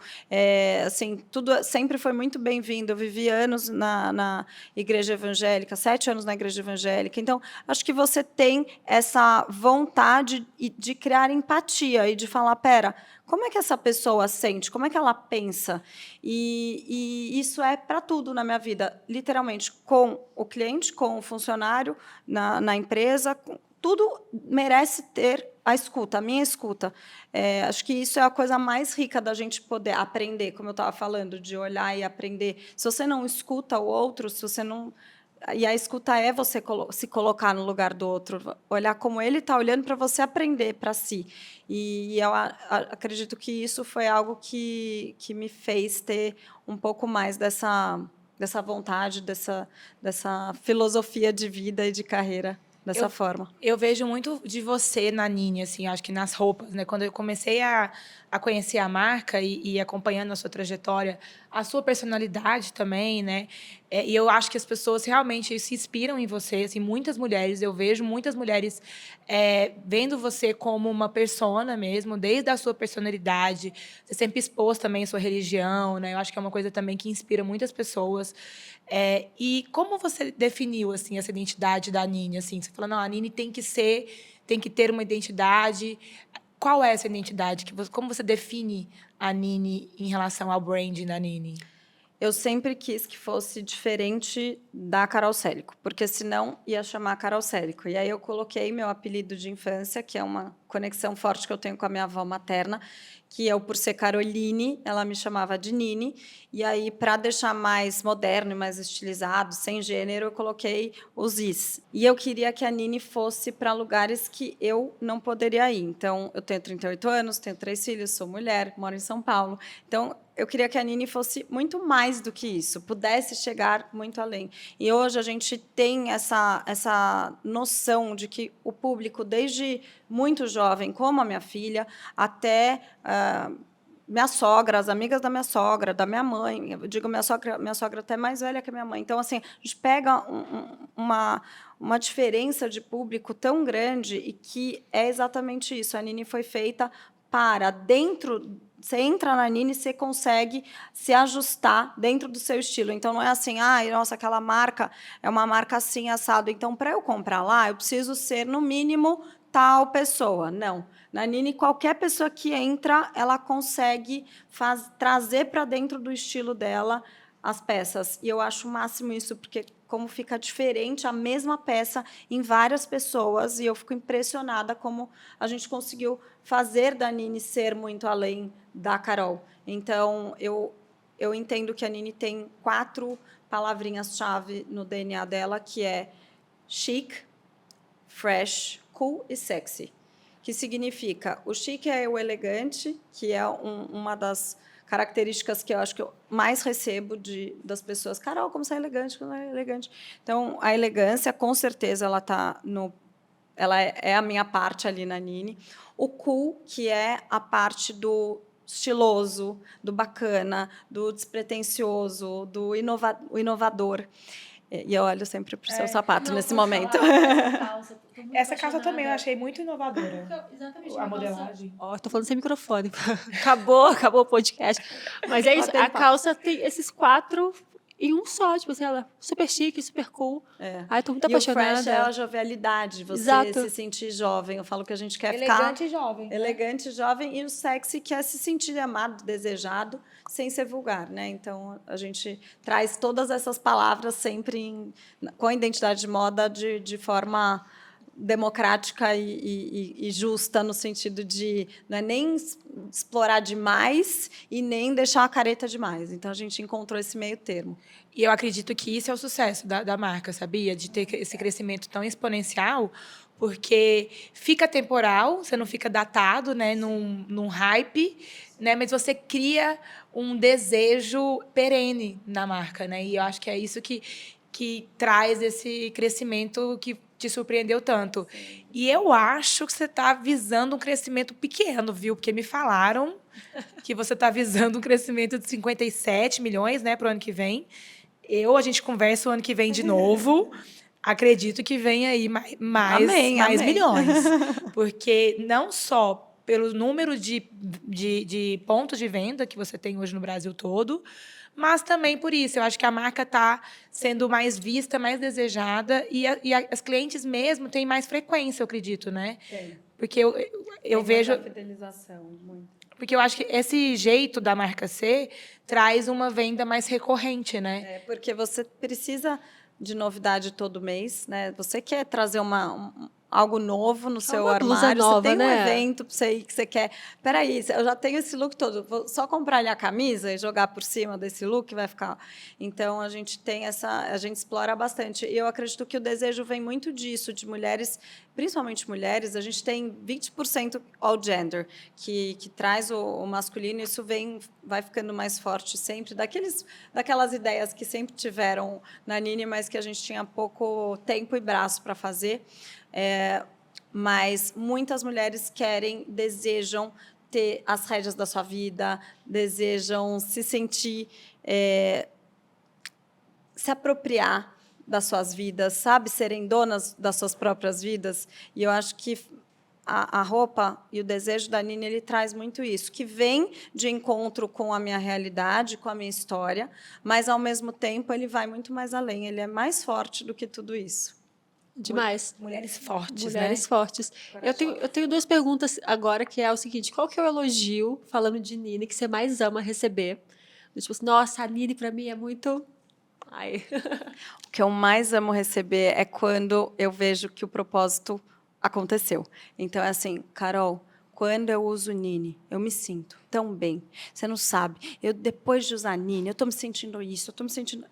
C: Assim, tudo sempre foi muito bem-vindo. Eu vivi anos na igreja evangélica, 7 anos na igreja evangélica. Então, acho que você tem essa vontade de criar empatia e de falar, pera, como é que essa pessoa sente? Como é que ela pensa? E isso é para tudo na minha vida, literalmente, com o cliente, com o funcionário, na empresa, tudo merece ter a escuta, a minha escuta. Acho que isso é a coisa mais rica da gente poder aprender, como eu estava falando, de olhar e aprender. Se você não escuta o outro, se você não... E a escuta é você se colocar no lugar do outro, olhar como ele está olhando para você aprender para si. E eu acredito que isso foi algo que me fez ter um pouco mais dessa vontade, dessa filosofia de vida e de carreira dessa forma.
B: Eu vejo muito de você na Nini, assim, acho que nas roupas, né? Quando eu comecei a conhecer a marca e acompanhando a sua trajetória, a sua personalidade também, né? E eu acho que as pessoas realmente se inspiram em você, assim, muitas mulheres, eu vejo muitas mulheres vendo você como uma persona mesmo, desde a sua personalidade, você sempre expôs também a sua religião, né? Eu acho que é uma coisa também que inspira muitas pessoas. E como você definiu assim essa identidade da Nini? Assim, você falou, não, a Nini tem que ter uma identidade. Qual é essa identidade? Como você define a Nini em relação ao branding da Nini?
C: Eu sempre quis que fosse diferente da Carol Célico, porque senão ia chamar Carol Célico. E aí eu coloquei meu apelido de infância, que é uma conexão forte que eu tenho com a minha avó materna, que eu, por ser Caroline, ela me chamava de Nini. E aí, para deixar mais moderno e mais estilizado, sem gênero, eu coloquei os is. E eu queria que a Nini fosse para lugares que eu não poderia ir. Então, eu tenho 38 anos, tenho 3 filhos, sou mulher, moro em São Paulo. Então, eu queria que a Nini fosse muito mais do que isso, pudesse chegar muito além. E hoje a gente tem essa noção de que o público, desde muito jovem, como a minha filha, até minha sogra, as amigas da minha sogra, da minha mãe, eu digo minha sogra até mais velha que a minha mãe. Então, assim, a gente pega uma diferença de público tão grande e que é exatamente isso. A Nini foi feita para dentro... Você entra na Nini e você consegue se ajustar dentro do seu estilo. Então, não é assim, nossa, aquela marca é uma marca assim, assado. Então, para eu comprar lá, eu preciso ser, no mínimo, tal pessoa. Não. Na Nini, qualquer pessoa que entra, ela consegue trazer para dentro do estilo dela as peças. E eu acho o máximo isso, porque como fica diferente a mesma peça em várias pessoas, e eu fico impressionada como a gente conseguiu fazer da Nini ser muito além da Carol. Então, eu entendo que a Nini tem 4 palavrinhas-chave no DNA dela, que é chic, fresh, cool e sexy. Que significa, o chic é o elegante, que é uma das características que eu acho que eu mais recebo das pessoas. Carol, como você é elegante, como é elegante. Então, a elegância, com certeza, ela é a minha parte ali na Nini. O cool, que é a parte do estiloso, do bacana, do despretensioso, do inovador. E eu olho sempre para o seu sapato nesse momento.
B: Essa calça também eu achei muito inovadora.
A: Exatamente.
B: A modelagem.
A: Estou falando sem microfone. Acabou o podcast. Mas é isso, a calça tem esses 4 em um só. Tipo assim, ela é super chique, super cool. Ai, estou muito apaixonada.
C: E o fresh é a jovialidade, você se sentir jovem. Eu falo que a gente quer
B: elegante e jovem.
C: Elegante e jovem. E o sexy, que é se sentir amado, desejado, sem ser vulgar, né? Então, a gente traz todas essas palavras sempre com a identidade de moda de forma democrática e justa no sentido de não é nem explorar demais e nem deixar a careta demais. Então, a gente encontrou esse meio termo.
B: E eu acredito que isso é o sucesso da marca, sabia? De ter esse crescimento tão exponencial, porque fica temporal, você não fica datado, né, num hype, né, mas você cria um desejo perene na marca, né? E eu acho que é isso que traz esse crescimento que te surpreendeu tanto. Sim. E eu acho que você está visando um crescimento pequeno, viu? Porque me falaram que você está visando um crescimento de 57 milhões, né, para o ano que vem. A gente conversa o ano que vem de novo. Acredito que vem aí mais
C: amém.
B: milhões. Porque não só pelo número de pontos de venda que você tem hoje no Brasil todo, mas também por isso. Eu acho que a marca está sendo mais vista, mais desejada, e as clientes mesmo têm mais frequência, eu acredito, né?
C: Tem.
B: Porque eu vejo...
C: muita fidelização, muito.
B: Porque eu acho que esse jeito da marca ser traz uma venda mais recorrente, né?
C: Porque você precisa de novidade todo mês, né? Você quer trazer algo novo no seu armário,
A: nova,
C: você tem
A: né?
C: um evento para você ir que você quer. Peraí, eu já tenho esse look todo, vou só comprar ali a camisa e jogar por cima desse look vai ficar. Então a gente tem a gente explora bastante. E eu acredito que o desejo vem muito disso, de mulheres, principalmente mulheres. A gente tem 20% all gender, que traz o masculino, e isso vai ficando mais forte sempre, daquelas ideias que sempre tiveram na Nini, mas que a gente tinha pouco tempo e braço para fazer. Mas muitas mulheres desejam ter as rédeas da sua vida, desejam se sentir, se apropriar das suas vidas, sabe? Serem donas das suas próprias vidas. E eu acho que a roupa e o desejo da Nini, ele traz muito isso, que vem de encontro com a minha realidade, com a minha história, mas, ao mesmo tempo, ele vai muito mais além, ele é mais forte do que tudo isso.
A: Demais.
B: Mulheres fortes,
A: Mulheres fortes. Eu tenho duas perguntas agora, que é o seguinte: qual que é o elogio, falando de Nini, que você mais ama receber? Tipo assim, nossa, a Nini para mim é muito... Ai.
C: O que eu mais amo receber é quando eu vejo que o propósito aconteceu. Então, é assim, Carol, quando eu uso Nini, eu me sinto tão bem. Você não sabe. Depois de usar Nini, eu estou me sentindo isso, eu estou me sentindo...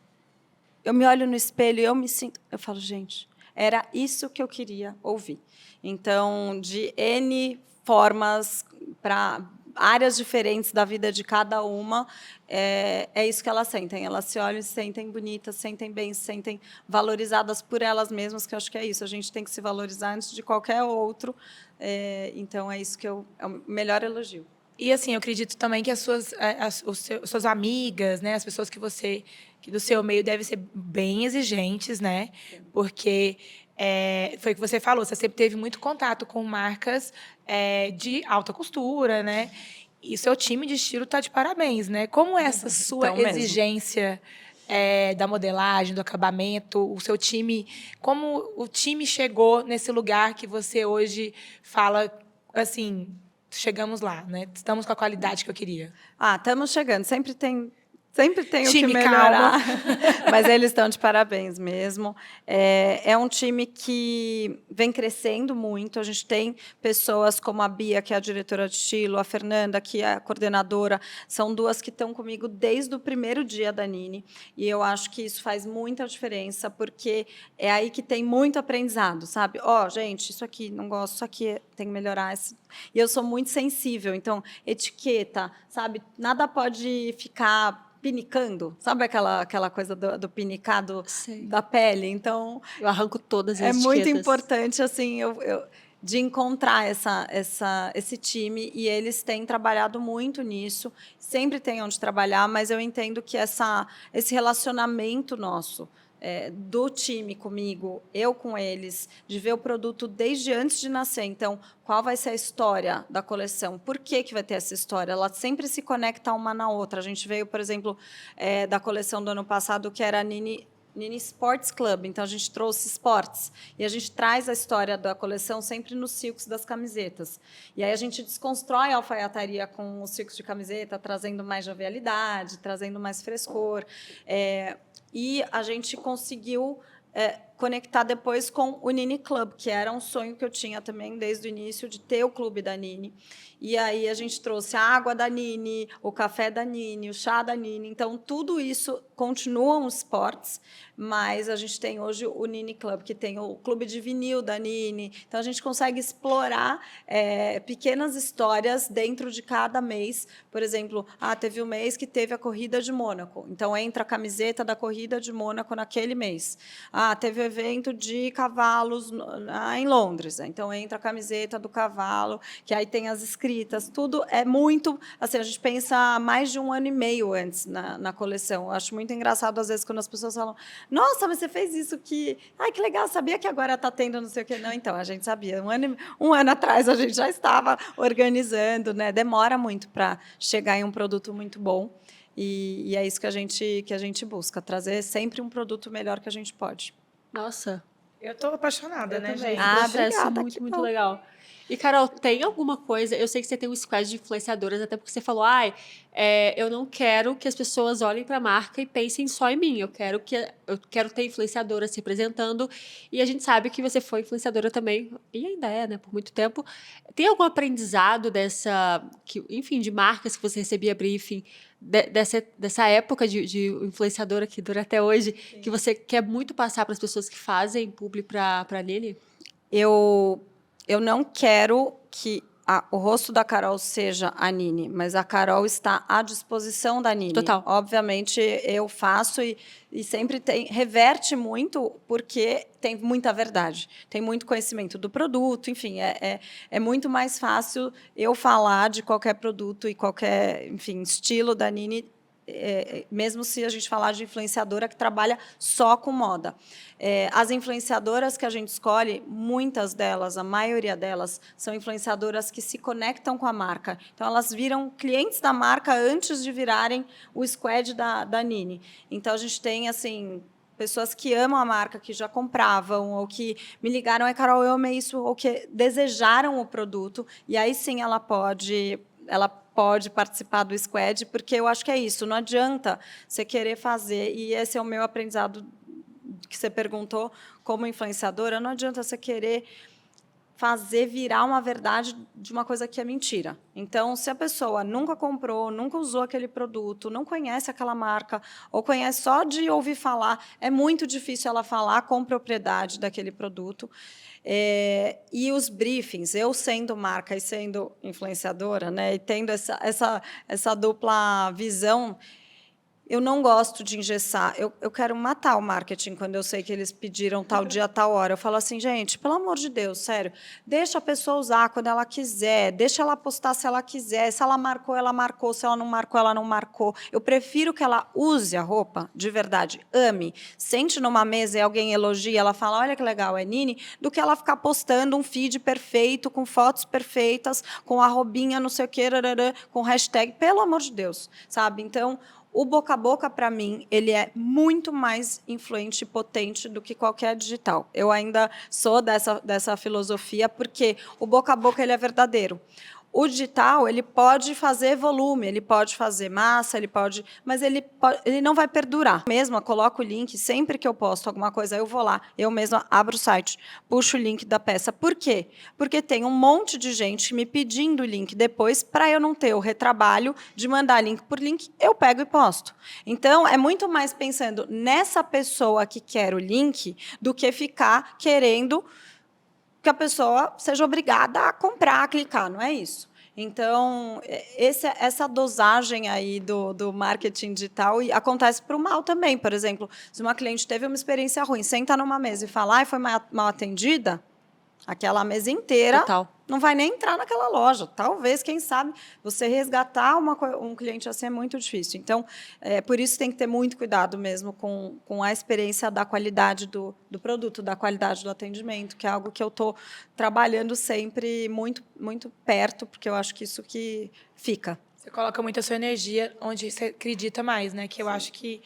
C: Eu me olho no espelho e eu me sinto... Eu falo, gente, era isso que eu queria ouvir. Então, de N formas, para áreas diferentes da vida de cada uma, é isso que elas sentem. Elas se olham e se sentem bonitas, se sentem bem, se sentem valorizadas por elas mesmas, que eu acho que é isso. A gente tem que se valorizar antes de qualquer outro. Então, é isso que é o melhor elogio.
B: E, assim, eu acredito também que as suas amigas, né, as pessoas que do seu meio devem ser bem exigentes, né? Sim. Porque foi o que você falou, você sempre teve muito contato com marcas de alta costura, né? E seu time de estilo está de parabéns, né? Como é essa sua exigência da modelagem, do acabamento, o seu time, como o time chegou nesse lugar que você hoje fala, assim... Chegamos lá, né? Estamos com a qualidade que eu queria.
C: Estamos chegando. Sempre tem o
B: time,
C: que melhorar.
B: Calma.
C: Mas eles estão de parabéns mesmo. É um time que vem crescendo muito. A gente tem pessoas como a Bia, que é a diretora de estilo, a Fernanda, que é a coordenadora. São duas que estão comigo desde o primeiro dia da Nini. E eu acho que isso faz muita diferença, porque é aí que tem muito aprendizado, sabe? Gente, isso aqui não gosto, isso aqui tem que melhorar. E eu sou muito sensível, então, etiqueta, sabe? Nada pode ficar pinicando, sabe aquela coisa do pinicado da pele? Então,
A: eu arranco todas as etiquetas.
C: É muito importante, assim, de encontrar esse time, e eles têm trabalhado muito nisso, sempre tem onde trabalhar, mas eu entendo que esse relacionamento nosso, do time comigo, eu com eles, de ver o produto desde antes de nascer. Então, qual vai ser a história da coleção? Por que vai ter essa história? Ela sempre se conecta uma na outra. A gente veio, por exemplo, da coleção do ano passado, que era a Nini Sports Club. Então, a gente trouxe esportes. E a gente traz a história da coleção sempre nos círculos das camisetas. E aí a gente desconstrói a alfaiataria com os círculos de camiseta, trazendo mais jovialidade, trazendo mais frescor. E a gente conseguiu conectar depois com o Nini Club, que era um sonho que eu tinha também desde o início, de ter o clube da Nini. E aí a gente trouxe a água da Nini, o café da Nini, o chá da Nini. Então, tudo isso continuam os esportes, mas a gente tem hoje o Nini Club, que tem o clube de vinil da Nini. Então, a gente consegue explorar pequenas histórias dentro de cada mês. Por exemplo, teve um mês que teve a corrida de Mônaco. Então, entra a camiseta da corrida de Mônaco naquele mês. Teve o evento de cavalos em Londres. Então, entra a camiseta do cavalo, que aí tem as escritas. Tudo é muito... Assim, a gente pensa mais de 1 ano e meio antes na coleção. Eu acho muito engraçado, às vezes, quando as pessoas falam: nossa, mas você fez isso que... Ai, que legal, sabia que agora está tendo não sei o quê. Não, então, a gente sabia. Um ano atrás, a gente já estava organizando, né? Demora muito para chegar em um produto muito bom. E é isso que a gente busca, trazer sempre um produto melhor que a gente pode.
A: Nossa,
B: Eu tô apaixonada, né,
A: também.
B: gente?
A: Um processo
C: obrigada,
A: muito,
C: que
A: muito
C: bom.
A: legal. E, Carol, tem alguma coisa... Eu sei que você tem um squad de influenciadoras, até porque você falou, eu não quero que as pessoas olhem para a marca e pensem só em mim. Eu quero ter influenciadoras se representando. E a gente sabe que você foi influenciadora também, e ainda é, né, por muito tempo. Tem algum aprendizado enfim, de marcas que você recebia briefing, dessa época de influenciadora que dura até hoje, que você quer muito passar para as pessoas que fazem publi para a Nini?
C: Eu não quero que o rosto da Carol seja a Nini, mas a Carol está à disposição da Nini.
A: Total.
C: Obviamente, eu faço e sempre reverte muito, porque tem muita verdade, tem muito conhecimento do produto, enfim, é muito mais fácil eu falar de qualquer produto e qualquer, enfim, estilo da Nini, mesmo se a gente falar de influenciadora que trabalha só com moda. As influenciadoras que a gente escolhe, muitas delas, a maioria delas, são influenciadoras que se conectam com a marca. Então, elas viram clientes da marca antes de virarem o squad da Nini. Então, a gente tem, assim, pessoas que amam a marca, que já compravam, ou que me ligaram: Carol, eu amei isso, ou que desejaram o produto, e aí sim ela pode participar do squad, porque eu acho que é isso, não adianta você querer fazer, e esse é o meu aprendizado que você perguntou como influenciadora, não adianta você querer fazer virar uma verdade de uma coisa que é mentira. Então, se a pessoa nunca comprou, nunca usou aquele produto, não conhece aquela marca, ou conhece só de ouvir falar, é muito difícil ela falar com propriedade daquele produto. E os briefings, eu sendo marca e sendo influenciadora, né, e tendo essa dupla visão, eu não gosto de engessar. Eu quero matar o marketing quando eu sei que eles pediram tal dia, tal hora. Eu falo assim: gente, pelo amor de Deus, sério, deixa a pessoa usar quando ela quiser, deixa ela postar se ela quiser, se ela marcou, ela marcou, se ela não marcou. Eu prefiro que ela use a roupa, de verdade, ame, sente numa mesa e alguém elogia, ela fala: olha que legal, é Nini, do que ela ficar postando um feed perfeito, com fotos perfeitas, com arrobinha, não sei o quê, com hashtag, pelo amor de Deus, sabe? Então, o boca a boca, para mim, ele é muito mais influente e potente do que qualquer digital. Eu ainda sou dessa filosofia, porque o boca a boca ele é verdadeiro. O digital, ele pode fazer volume, ele pode fazer massa, mas ele não vai perdurar. Eu mesma coloco o link, sempre que eu posto alguma coisa, eu vou lá, eu mesma abro o site, puxo o link da peça. Por quê? Porque tem um monte de gente me pedindo o link depois, para eu não ter o retrabalho de mandar link por link, eu pego e posto. Então, é muito mais pensando nessa pessoa que quer o link, do que ficar querendo que a pessoa seja obrigada a comprar, a clicar, não é isso. Então, essa dosagem aí do marketing digital acontece para o mal também. Por exemplo, se uma cliente teve uma experiência ruim, senta numa mesa e fala: foi mal atendida, aquela mesa inteira
A: Total.
C: não vai nem entrar naquela loja. Talvez, quem sabe, você resgatar um cliente assim é muito difícil. Então, por isso tem que ter muito cuidado mesmo com a experiência da qualidade do produto, da qualidade do atendimento, que é algo que eu estou trabalhando sempre muito, muito perto, porque eu acho que isso que fica.
B: Você coloca muito a sua energia onde você acredita mais, né? Que eu acho que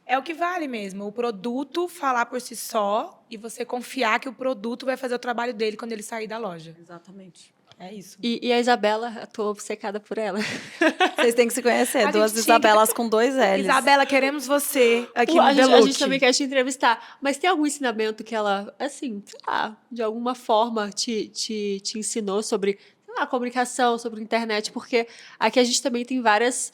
B: é o que vale mesmo. O produto falar por si só e você confiar que o produto vai fazer o trabalho dele quando ele sair da loja.
C: Exatamente.
B: É isso.
A: E a Isabela, eu tô obcecada por ela.
C: Vocês têm que se conhecer.
B: A
C: Duas
B: gente tinha que-
C: Isabelas com 2 L's.
B: Isabela, queremos você aqui no
A: A
B: The
A: gente
B: Look.
A: também quer te entrevistar. Mas tem algum ensinamento que ela, assim, sei lá, de alguma forma te ensinou sobre, sei lá, comunicação, sobre internet? Porque aqui a gente também tem várias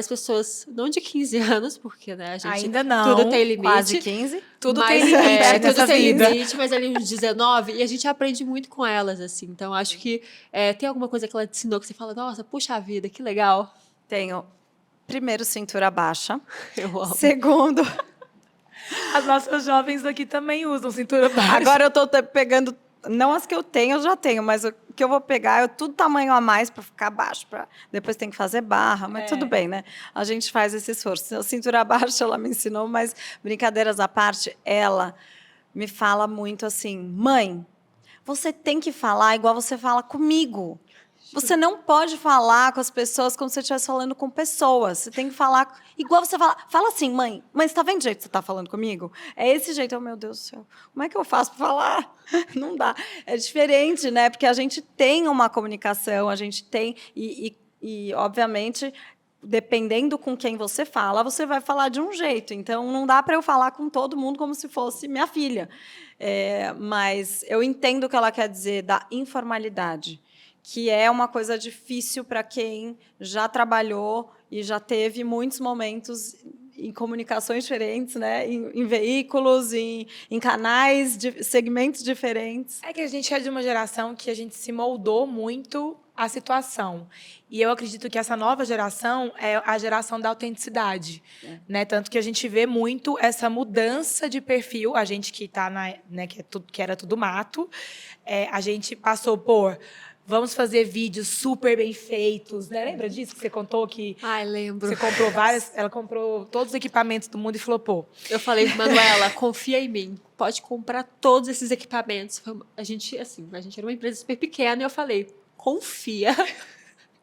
A: pessoas, não de 15 anos, porque, né, a gente...
B: Ainda não.
A: Tudo tem limite.
C: Quase 15.
B: Tudo
A: mas,
B: tem limite
A: tudo
B: nessa
A: tem
B: vida.
A: limite, mas ali uns 19, e a gente aprende muito com elas, assim. Então, acho que tem alguma coisa que ela te ensinou que você fala, nossa, puxa vida, que legal.
C: Tenho, primeiro, cintura baixa.
A: Eu amo.
C: Segundo,
B: As nossas jovens aqui também usam cintura baixa.
C: agora eu tô pegando, não as que eu tenho, eu já tenho, mas o que eu vou pegar é tudo tamanho a mais para ficar baixo. Depois tem que fazer barra, mas tudo bem, né? A gente faz esse esforço. A cintura baixa, ela me ensinou, mas brincadeiras à parte, ela me fala muito assim, mãe, você tem que falar igual você fala comigo. Você não pode falar com as pessoas como se você estivesse falando com pessoas. Você tem que falar igual você fala. Fala assim, mãe. Mãe, você está vendo o jeito que você está falando comigo? É esse jeito. Oh, meu Deus do céu. Como é que eu faço para falar? Não dá. É diferente, né? Porque a gente tem uma comunicação, a gente tem... E obviamente, dependendo com quem você fala, você vai falar de um jeito. Então, não dá para eu falar com todo mundo como se fosse minha filha. Mas eu entendo o que ela quer dizer da informalidade, que é uma coisa difícil para quem já trabalhou e já teve muitos momentos em comunicações diferentes, né? Em veículos, em canais, segmentos diferentes.
B: É que a gente é de uma geração que a gente se moldou muito à situação. E eu acredito que essa nova geração é a geração da autenticidade. Né? Tanto que a gente vê muito essa mudança de perfil. A gente que está né, que era tudo mato, a gente passou por... Vamos fazer vídeos super bem feitos, né? Lembra disso que você contou que...
A: Ai, lembro.
B: Você comprou várias... Ela comprou todos os equipamentos do mundo e flopou.
A: Eu falei, Manuela, confia em mim. Pode comprar todos esses equipamentos. A gente era uma empresa super pequena e eu falei, confia.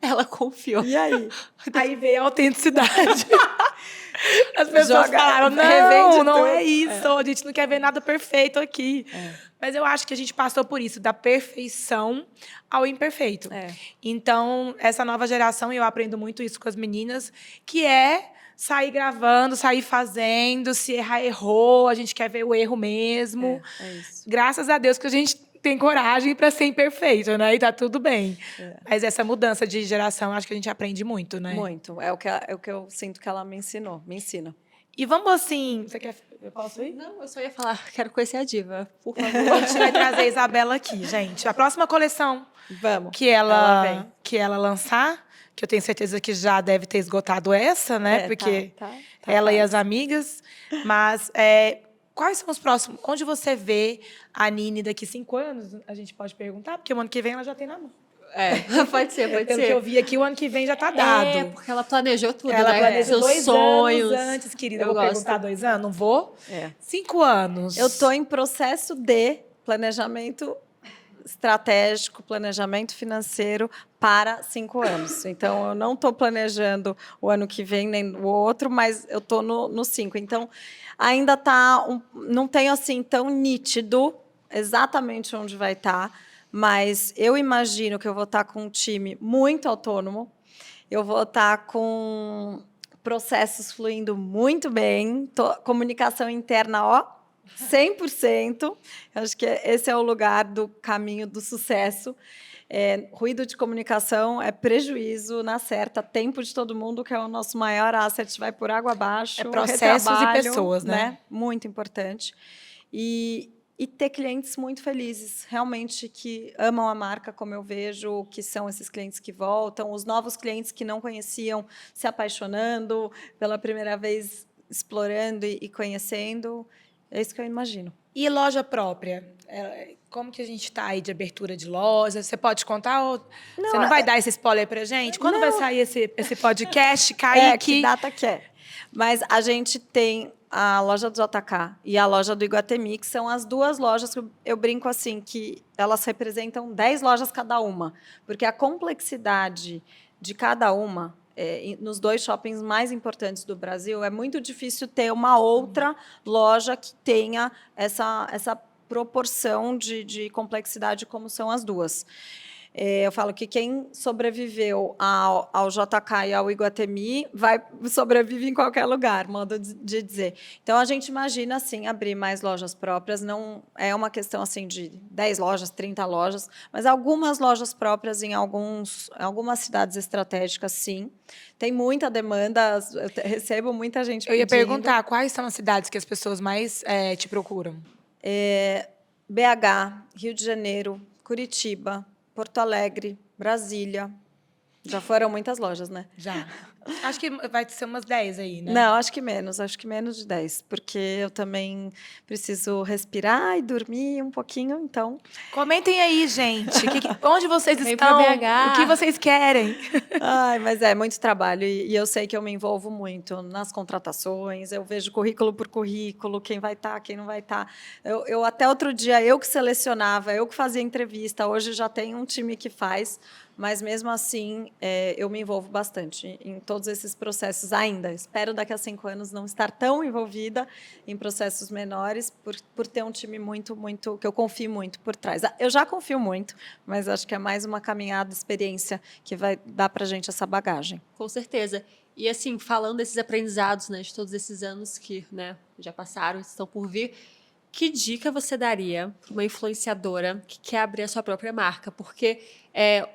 A: Ela confiou.
C: E aí?
B: Aí veio a autenticidade. As pessoas falaram,
C: revende
B: não
C: tudo.
B: é isso, a gente não quer ver nada perfeito aqui. Mas eu acho que a gente passou por isso, da perfeição ao imperfeito. Então, essa nova geração, e eu aprendo muito isso com as meninas, que é sair gravando, sair fazendo, se errar, errou, a gente quer ver o erro mesmo.
C: É isso.
B: Graças a Deus que a gente tem coragem para ser imperfeito, né? E tá tudo bem. Mas essa mudança de geração, acho que a gente aprende muito, né?
C: Muito. É o que eu sinto que ela me ensina.
B: E vamos assim... Você quer... Eu posso ir?
A: Não, eu só ia falar, quero conhecer a diva, por favor.
B: A gente vai trazer a Isabela aqui, gente. A próxima coleção
C: Vamos.
B: que ela lançar, que eu tenho certeza que já deve ter esgotado essa, né? Porque
C: tá
B: ela e
C: quase.
B: as amigas. Mas quais são os próximos? Onde você vê a Nini daqui 5 anos? A gente pode perguntar, porque o ano que vem ela já tem na mão.
A: Pode ser.
B: Pelo que eu vi aqui, o ano que vem já tá dado.
A: Porque ela planejou tudo,
B: Ela
A: né?
B: planejou
A: Seus
B: 2
A: sonhos.
B: anos antes, querida.
A: Eu
B: Vou
A: gosto.
B: perguntar 2 anos? Não vou? 5 anos.
C: Eu estou em processo de planejamento estratégico, planejamento financeiro para 5 anos. Então, eu não estou planejando o ano que vem nem o outro, mas eu estou no 5. Então, ainda não tenho assim tão nítido exatamente onde vai estar, mas eu imagino que eu vou estar com um time muito autônomo, eu vou estar com processos fluindo muito bem, comunicação interna, 100%. Acho que esse é o lugar do caminho do sucesso. Ruído de comunicação é prejuízo na certa, tempo de todo mundo, que é o nosso maior asset, vai por água abaixo.
B: É processos e
C: retrabalho,
B: pessoas, né?
C: Muito importante. E ter clientes muito felizes, realmente que amam a marca, como eu vejo, que são esses clientes que voltam, os novos clientes que não conheciam, se apaixonando, pela primeira vez explorando e conhecendo. É isso que eu imagino.
B: E loja própria? Como que a gente está aí de abertura de loja? Você pode contar? Ou você não vai dar esse spoiler pra gente? Quando vai sair esse podcast, Kaique?
C: Que data que é? Mas a gente tem a loja do JK e a loja do Iguatemi, que são as 2 lojas que eu brinco assim, que elas representam 10 lojas cada uma, porque a complexidade de cada uma, nos 2 shoppings mais importantes do Brasil, é muito difícil ter uma outra loja que tenha essa proporção de complexidade como são as 2. Eu falo que quem sobreviveu ao JK e ao Iguatemi sobrevive em qualquer lugar, modo de dizer. Então, a gente imagina, assim, abrir mais lojas próprias. Não é uma questão assim de 10 lojas, 30 lojas, mas algumas lojas próprias em algumas cidades estratégicas, sim. Tem muita demanda, eu recebo muita gente
B: Eu ia
C: pedindo.
B: perguntar quais são as cidades que as pessoas mais te procuram.
C: BH, Rio de Janeiro, Curitiba, Porto Alegre, Brasília. Já foram muitas lojas, né?
B: Já. Acho que vai ser umas 10 aí, né?
C: Não, acho que menos de 10, porque eu também preciso respirar e dormir um pouquinho, então...
B: Comentem aí, gente. Onde vocês
A: Vem pra
B: estão?
A: BH.
B: O que vocês querem?
C: Ai, mas é muito trabalho e eu sei que eu me envolvo muito nas contratações, eu vejo currículo por currículo, quem vai estar, quem não vai estar. Eu até outro dia, eu que selecionava, eu que fazia entrevista, hoje já tem um time que faz, mas, mesmo assim, eu me envolvo bastante em todos esses processos ainda. Espero, daqui a 5 anos, não estar tão envolvida em processos menores, por ter um time que eu confio muito por trás. Eu já confio muito, mas acho que é mais uma caminhada, experiência, que vai dar para a gente essa bagagem.
A: Com certeza. E, assim, falando desses aprendizados, né, de todos esses anos que, né, já passaram e estão por vir, que dica você daria para uma influenciadora que quer abrir a sua própria marca? Porque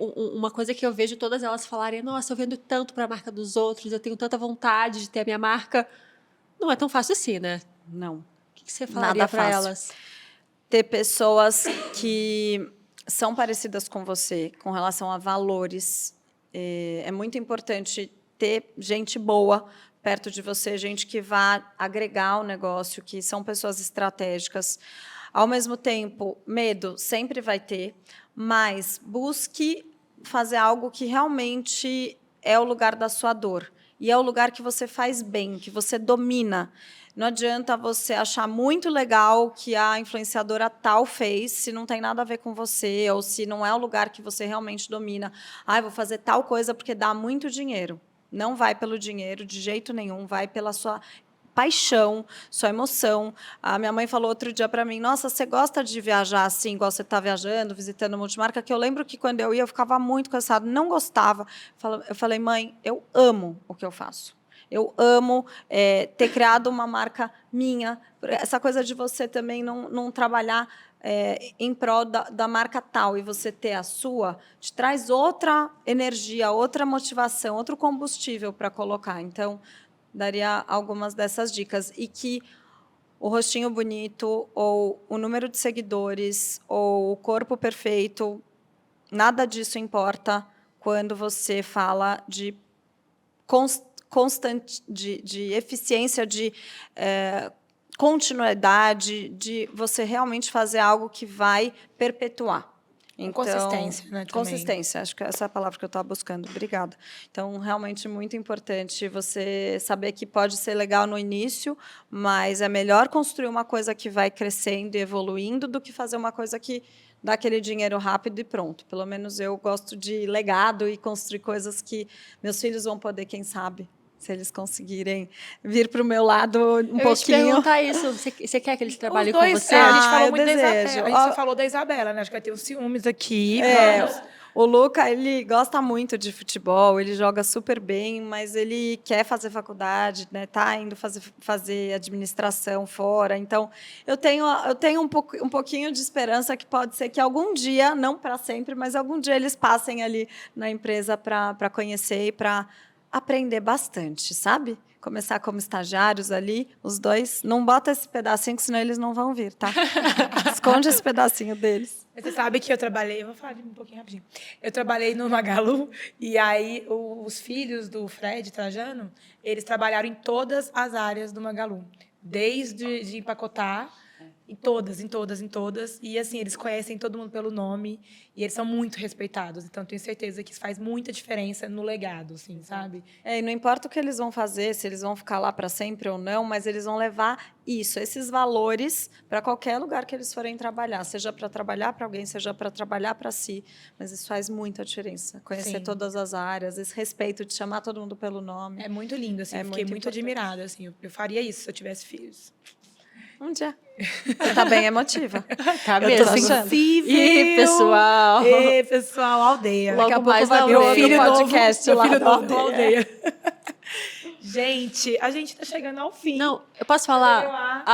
A: uma coisa que eu vejo todas elas falarem, nossa, eu vendo tanto para a marca dos outros, eu tenho tanta vontade de ter a minha marca. Não é tão fácil assim, né?
C: Não.
A: O que você falaria para elas?
C: Ter pessoas que são parecidas com você, com relação a valores. É muito importante ter gente boa perto de você, gente que vá agregar ao negócio, que são pessoas estratégicas. Ao mesmo tempo, medo sempre vai ter, mas busque fazer algo que realmente é o lugar da sua dor. E é o lugar que você faz bem, que você domina. Não adianta você achar muito legal o que a influenciadora tal fez, se não tem nada a ver com você, ou se não é o lugar que você realmente domina. Vou fazer tal coisa porque dá muito dinheiro. Não vai pelo dinheiro de jeito nenhum, vai pela sua paixão, sua emoção. A minha mãe falou outro dia para mim, nossa, você gosta de viajar assim, igual você está viajando, visitando multimarca? Que eu lembro que, quando eu ia, eu ficava muito cansada, não gostava. Eu falei, mãe, eu amo o que eu faço. Eu amo ter criado uma marca minha. Essa coisa de você também não trabalhar em prol da marca tal e você ter a sua, te traz outra energia, outra motivação, outro combustível para colocar. Então, daria algumas dessas dicas. E que o rostinho bonito, ou o número de seguidores, ou o corpo perfeito, nada disso importa quando você fala de constante, de eficiência, de continuidade, de você realmente fazer algo que vai perpetuar.
B: Então, consistência, né? Também.
C: Consistência, acho que essa é a palavra que eu estava buscando. Obrigada. Então, realmente muito importante você saber que pode ser legal no início, mas é melhor construir uma coisa que vai crescendo e evoluindo do que fazer uma coisa que dá aquele dinheiro rápido e pronto. Pelo menos eu gosto de legado e construir coisas que meus filhos vão poder, quem sabe, se eles conseguirem vir para o meu lado pouquinho.
A: Eu ia te perguntar isso. Você quer que eles trabalhem com você?
B: A gente falou muito
C: desejo.
B: da Isabela. A gente só falou da Isabela, né? Acho que vai ter uns ciúmes aqui.
C: O Luca, ele gosta muito de futebol, ele joga super bem, mas ele quer fazer faculdade, né? Tá indo fazer administração fora. Então, eu tenho um pouquinho de esperança que pode ser que algum dia, não para sempre, mas algum dia eles passem ali na empresa para conhecer e para aprender bastante, sabe? Começar como estagiários ali, os dois. Não bota esse pedacinho, que senão eles não vão vir, tá? Esconde esse pedacinho deles.
B: Você sabe que eu trabalhei... Vou falar um pouquinho rapidinho. Eu trabalhei no Magalu, e aí os filhos do Fred Trajano, eles trabalharam em todas as áreas do Magalu. Desde de empacotar... Em todas. E, assim, eles conhecem todo mundo pelo nome e eles são muito respeitados. Então, tenho certeza que isso faz muita diferença no legado, assim, sabe?
C: E não importa o que eles vão fazer, se eles vão ficar lá para sempre ou não, mas eles vão levar esses valores para qualquer lugar que eles forem trabalhar, seja para trabalhar para alguém, seja para trabalhar para si. Mas isso faz muita diferença. Conhecer todas as áreas, esse respeito de chamar todo mundo pelo nome.
B: É muito lindo, assim. Fiquei muito admirada, assim. Eu faria isso se eu tivesse filhos.
C: Um dia. Você tá bem emotiva.
A: Tá
B: Eu tô
A: mesmo?
B: sensível.
A: Ih, pessoal.
B: Ê, pessoal, aldeia.
A: Logo
C: Daqui a pouco
A: mais
C: vai
A: na
C: vir
B: Meu
C: outro
B: filho
C: podcast
B: novo,
C: lá
B: meu filho
C: da
B: novo da
C: aldeia.
B: aldeia. Gente, a gente tá chegando ao fim.
A: Não, eu posso falar?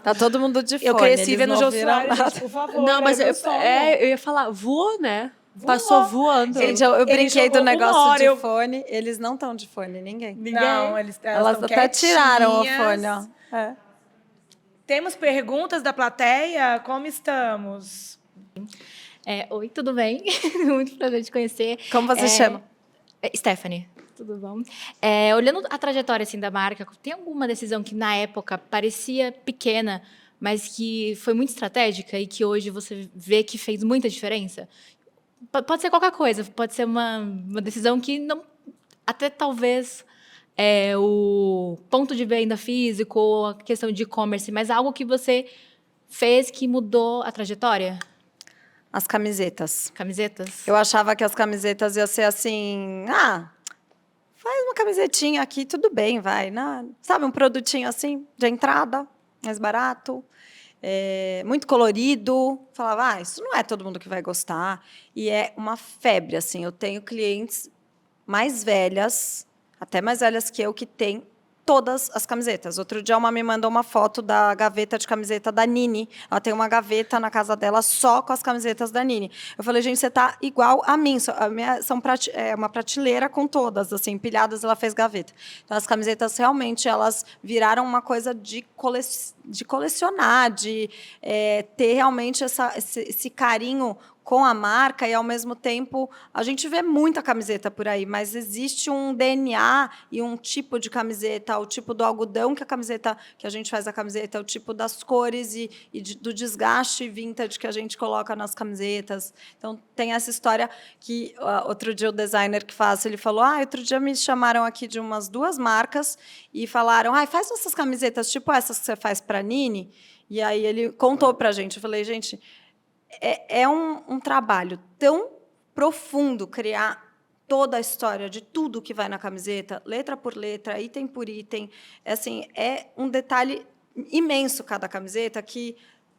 C: Tá todo mundo de fone,
B: Eu cresci
C: eles
B: vendo
C: não
B: Jô
C: ouviram
B: Soares,
C: nada.
B: gente, por favor.
A: Não, mas
B: é meu sonho.
A: eu ia falar, voou, né?
B: Voou.
A: Passou voando.
C: Gente, eu
B: Ele
C: brinquei do
B: jogou
C: negócio
B: uma hora,
C: de
B: eu-
C: fone. Eles não estão de fone, ninguém.
B: Não, elas
C: Elas
B: estão
C: até tiraram o
B: quietinhas.
C: fone, ó. É.
B: Temos perguntas da plateia? Como estamos?
D: Oi, tudo bem? Muito prazer te conhecer.
C: Como você chama?
D: Stephanie, tudo bom? Olhando a trajetória assim, da marca, tem alguma decisão que na época parecia pequena, mas que foi muito estratégica e que hoje você vê que fez muita diferença? Pode ser qualquer coisa, pode ser uma decisão que não, até talvez o ponto de venda físico ou a questão de e-commerce, mas algo que você fez que mudou a trajetória?
C: As camisetas.
D: Camisetas?
C: Eu achava que as camisetas iam ser assim, faz uma camisetinha aqui, tudo bem, vai. Sabe, um produtinho assim, de entrada, mais barato, muito colorido. Falava, isso não é todo mundo que vai gostar. E é uma febre, assim. Eu tenho clientes mais velhas, até mais velhas que eu, que têm todas as camisetas. Outro dia, uma me mandou uma foto da gaveta de camiseta da Nini. Ela tem uma gaveta na casa dela só com as camisetas da Nini. Eu falei, gente, você tá igual a mim. A minha uma prateleira com todas, assim, empilhadas, ela fez gaveta. Então, as camisetas, realmente, elas viraram uma coisa de colecionar, de ter realmente esse carinho com a marca e, ao mesmo tempo, a gente vê muita camiseta por aí, mas existe um DNA e um tipo de camiseta, o tipo do algodão que a gente faz a camiseta, o tipo das cores do desgaste vintage que a gente coloca nas camisetas. Então, tem essa história que, outro dia, o designer que faz, ele falou, outro dia me chamaram aqui de umas 2 marcas e falaram, faz essas camisetas tipo essas que você faz para a Nini. E aí ele contou para a gente. Eu falei, gente, é um trabalho tão profundo criar toda a história de tudo que vai na camiseta, letra por letra, item por item. Assim, é um detalhe imenso cada camiseta que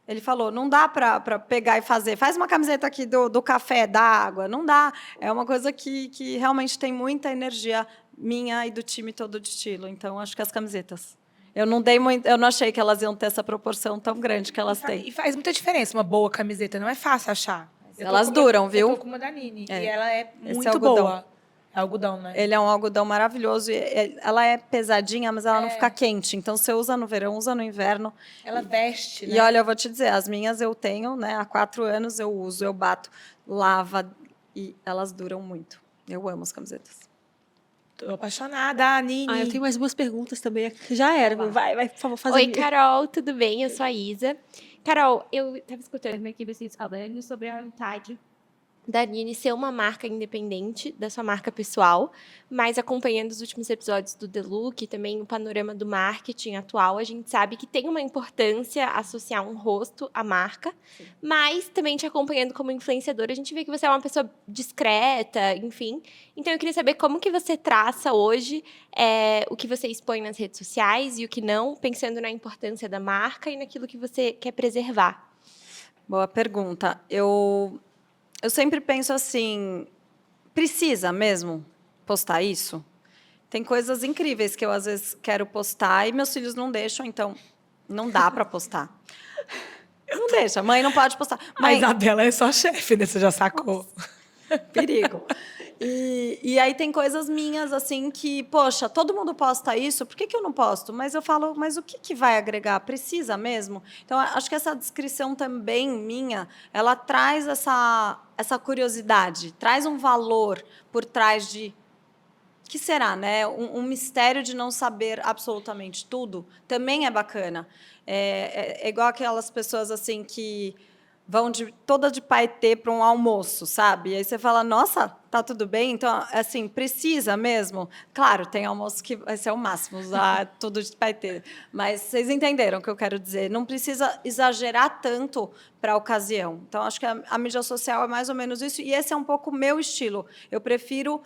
C: ele falou, não dá para pegar e fazer. Faz uma camiseta aqui do café, da água. Não dá. É uma coisa que realmente tem muita energia minha e do time todo de estilo. Então, acho que as camisetas. Eu não achei que elas iam ter essa proporção tão grande que elas têm.
B: E faz muita diferença uma boa camiseta, não é fácil achar.
C: Elas duram, viu?
B: Eu tô com uma da Nini, e ela é
C: Esse
B: muito
C: algodão.
B: boa. É algodão, né?
C: Ele é um algodão maravilhoso. Ela é pesadinha, mas ela não fica quente. Então, você usa no verão, usa no inverno.
B: Ela veste, né?
C: E olha, eu vou te dizer, as minhas eu tenho, né? Há 4 anos eu uso, eu bato, lava e elas duram muito. Eu amo as camisetas.
B: Tô apaixonada, Nini.
A: Eu tenho mais 2 perguntas também. Já era. Vai, por favor, fazer.
E: Oi, Carol, tudo bem? Eu sou a Isa. Carol, eu estava escutando aqui vocês falando sobre a vontade da Nini ser uma marca independente da sua marca pessoal, mas acompanhando os últimos episódios do The Look e também o panorama do marketing atual, a gente sabe que tem uma importância associar um rosto à marca, mas também te acompanhando como influenciadora, a gente vê que você é uma pessoa discreta, enfim. Então, eu queria saber como que você traça hoje o que você expõe nas redes sociais e o que não, pensando na importância da marca e naquilo que você quer preservar.
C: Boa pergunta. Eu sempre penso assim, precisa mesmo postar isso? Tem coisas incríveis que eu, às vezes, quero postar e meus filhos não deixam, então não dá para postar. Não deixa. Mãe não pode postar.
B: A
C: Mãe,
B: Isabela é só chefe, né? Você já sacou.
C: perigo. E aí tem coisas minhas, assim, que, poxa, todo mundo posta isso, por que eu não posto? Mas eu falo, mas o que vai agregar? Precisa mesmo? Então, acho que essa descrição também minha, ela traz essa curiosidade, traz um valor por trás de... que será, né? Um mistério de não saber absolutamente tudo também é bacana. É igual aquelas pessoas, assim, que vão toda de paetê para um almoço, sabe? E aí você fala, nossa, tá tudo bem? Então, assim, precisa mesmo? Claro, tem almoço que vai ser o máximo, usar tudo de paetê. Mas vocês entenderam o que eu quero dizer. Não precisa exagerar tanto para a ocasião. Então, acho que a mídia social é mais ou menos isso. E esse é um pouco o meu estilo. Eu prefiro...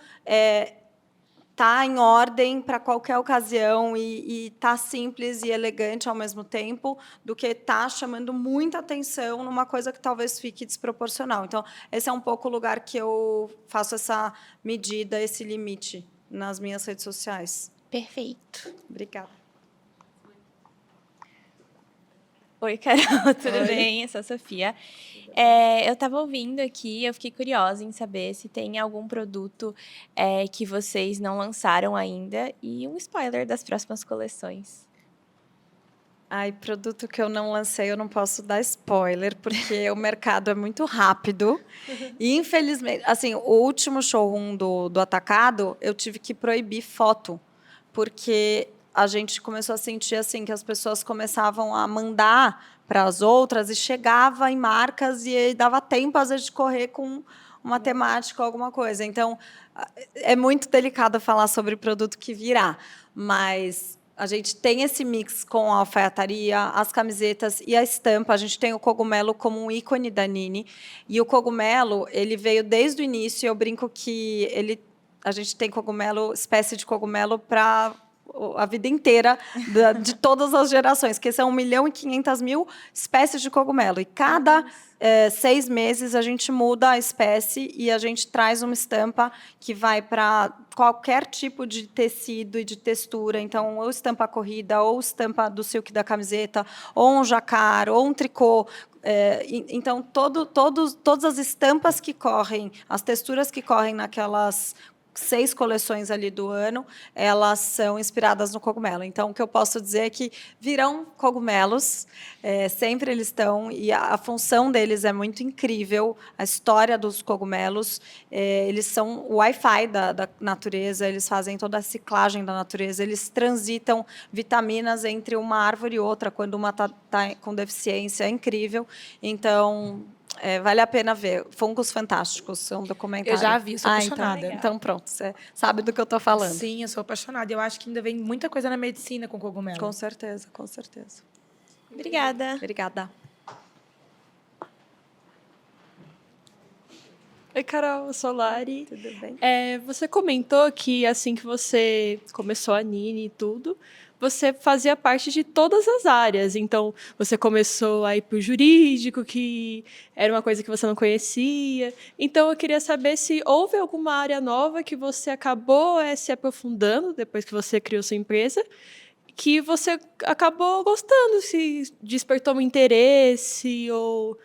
C: tá em ordem para qualquer ocasião e tá simples e elegante ao mesmo tempo, do que tá chamando muita atenção numa coisa que talvez fique desproporcional. Então, esse é um pouco o lugar que eu faço essa medida, esse limite nas minhas redes sociais.
E: Perfeito.
C: Obrigada.
F: Oi, Carol, tudo bem? Eu sou a Sofia. Eu estava ouvindo aqui, eu fiquei curiosa em saber se tem algum produto que vocês não lançaram ainda e um spoiler das próximas coleções.
C: Ai, produto que eu não lancei, eu não posso dar spoiler, porque o mercado é muito rápido. E, infelizmente, assim, o último showroom do Atacado, eu tive que proibir foto, porque a gente começou a sentir assim que as pessoas começavam a mandar para as outras e chegava em marcas e aí dava tempo, às vezes, de correr com uma temática ou alguma coisa. Então, é muito delicado falar sobre produto que virá, mas a gente tem esse mix com a alfaiataria, as camisetas e a estampa. A gente tem o cogumelo como um ícone da Nini. E o cogumelo, ele veio desde o início. Eu brinco que a gente tem cogumelo, espécie de cogumelo para a vida inteira de todas as gerações, que são 1.500.000 espécies de cogumelo. E cada 6 meses a gente muda a espécie e a gente traz uma estampa que vai para qualquer tipo de tecido e de textura. Então, ou estampa corrida, ou estampa do silk da camiseta, ou um jacar, ou um tricô. Então, todas as estampas que correm, as texturas que correm naquelas 6 coleções ali do ano, elas são inspiradas no cogumelo. Então, o que eu posso dizer é que virão cogumelos, sempre eles estão, e a função deles é muito incrível, a história dos cogumelos, eles são o Wi-Fi da natureza, eles fazem toda a ciclagem da natureza, eles transitam vitaminas entre uma árvore e outra, quando uma está com deficiência, é incrível. Então, vale a pena ver. Fungos Fantásticos, é um documentário.
B: Eu já vi, sou apaixonada.
C: Então, pronto, você sabe do que eu estou falando.
B: Sim, eu sou apaixonada. Eu acho que ainda vem muita coisa na medicina com cogumelo.
C: Com certeza, com certeza.
F: Obrigada.
C: Obrigada.
G: Oi, Carol, Solari.
C: Tudo bem?
G: Você comentou que assim que você começou a Nini e tudo, você fazia parte de todas as áreas. Então, você começou a ir para o jurídico, que era uma coisa que você não conhecia. Então, eu queria saber se houve alguma área nova que você acabou se aprofundando depois que você criou sua empresa, que você acabou gostando, se despertou um interesse ou...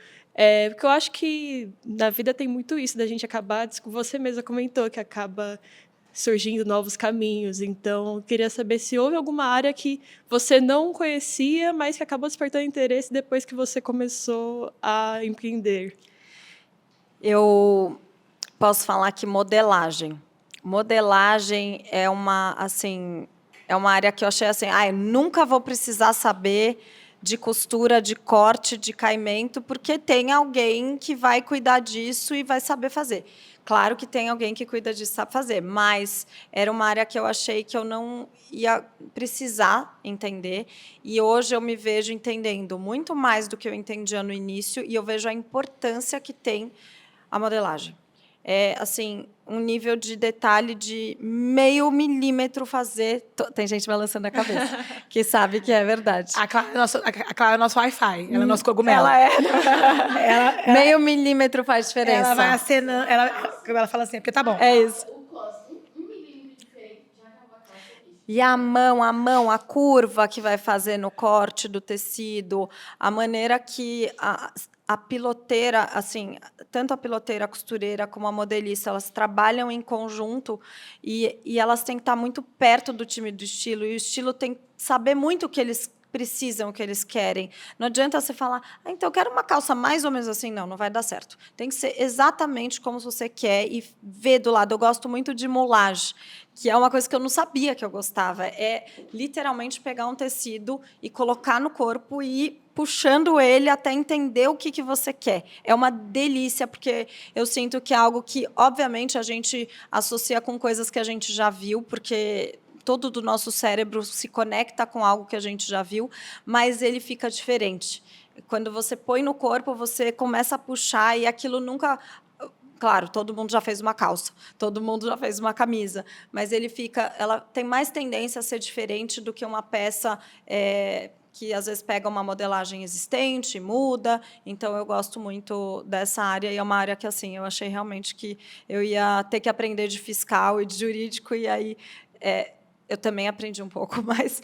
G: porque eu acho que na vida tem muito isso, da gente acabar, você mesma comentou, que acaba surgindo novos caminhos. Então, eu queria saber se houve alguma área que você não conhecia, mas que acabou despertando interesse depois que você começou a empreender.
C: Eu posso falar que modelagem. Modelagem é uma área que eu achei assim, eu nunca vou precisar saber de costura, de corte, de caimento, porque tem alguém que vai cuidar disso e vai saber fazer. Claro que tem alguém que cuida disso e sabe fazer, mas era uma área que eu achei que eu não ia precisar entender, e hoje eu me vejo entendendo muito mais do que eu entendia no início, e eu vejo a importância que tem a modelagem. É, assim, um nível de detalhe de 0,5 milímetro fazer... Tem gente balançando a cabeça, que sabe que é verdade.
B: A Clara é nosso Wi-Fi, ela é nosso cogumelo.
C: Ela é. 0,5 milímetro faz diferença.
B: Ela vai acenando, ela fala assim, porque tá bom.
C: É isso. E a mão, a curva que vai fazer no corte do tecido, a maneira que a piloteira, assim, tanto a piloteira, a costureira, como a modelista, elas trabalham em conjunto e elas têm que estar muito perto do time do estilo, e o estilo tem que saber muito o que eles precisam, o que eles querem. Não adianta você falar, então eu quero uma calça mais ou menos assim. Não vai dar certo. Tem que ser exatamente como você quer e ver do lado. Eu gosto muito de moulage, que é uma coisa que eu não sabia que eu gostava. É literalmente pegar um tecido e colocar no corpo e ir puxando ele até entender o que você quer. É uma delícia, porque eu sinto que é algo que, obviamente, a gente associa com coisas que a gente já viu, porque todo do nosso cérebro se conecta com algo que a gente já viu, mas ele fica diferente. Quando você põe no corpo, você começa a puxar e aquilo nunca... Claro, todo mundo já fez uma calça, todo mundo já fez uma camisa, mas ela tem mais tendência a ser diferente do que uma peça que às vezes pega uma modelagem existente, muda. Então eu gosto muito dessa área e é uma área que assim eu achei realmente que eu ia ter que aprender de fiscal e de jurídico e aí eu também aprendi um pouco, mas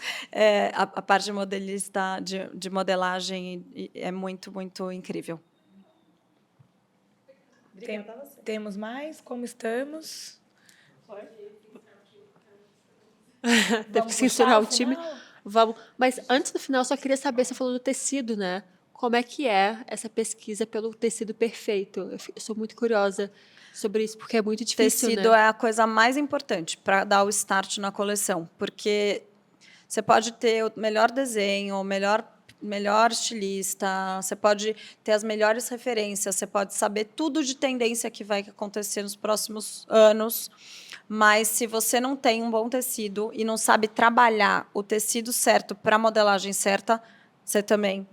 C: a parte de modelista, de modelagem é muito, muito incrível.
B: Temos mais? Como estamos?
A: Teve que censurar o time. Vamos. Mas antes do final, só queria saber, você falou do tecido, né? Como é que é essa pesquisa pelo tecido perfeito? Eu sou muito curiosa sobre isso, porque é muito difícil,
C: Tecido
A: né?
C: é a coisa mais importante para dar o start na coleção, porque você pode ter o melhor desenho, o melhor estilista, você pode ter as melhores referências, você pode saber tudo de tendência que vai acontecer nos próximos anos, mas se você não tem um bom tecido e não sabe trabalhar o tecido certo para a modelagem certa, você também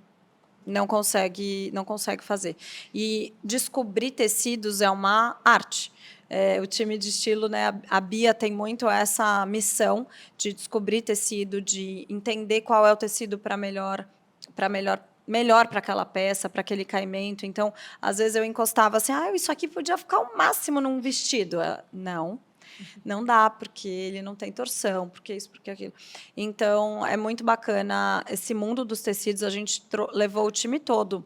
C: não consegue fazer. E descobrir tecidos é uma arte. O time de estilo, né, a Bia tem muito essa missão de descobrir tecido, de entender qual é o tecido melhor para aquela peça, para aquele caimento. Então, às vezes eu encostava assim, isso aqui podia ficar o máximo num vestido. Não dá, porque ele não tem torção, porque isso, porque aquilo. Então, é muito bacana esse mundo dos tecidos. A gente levou o time todo,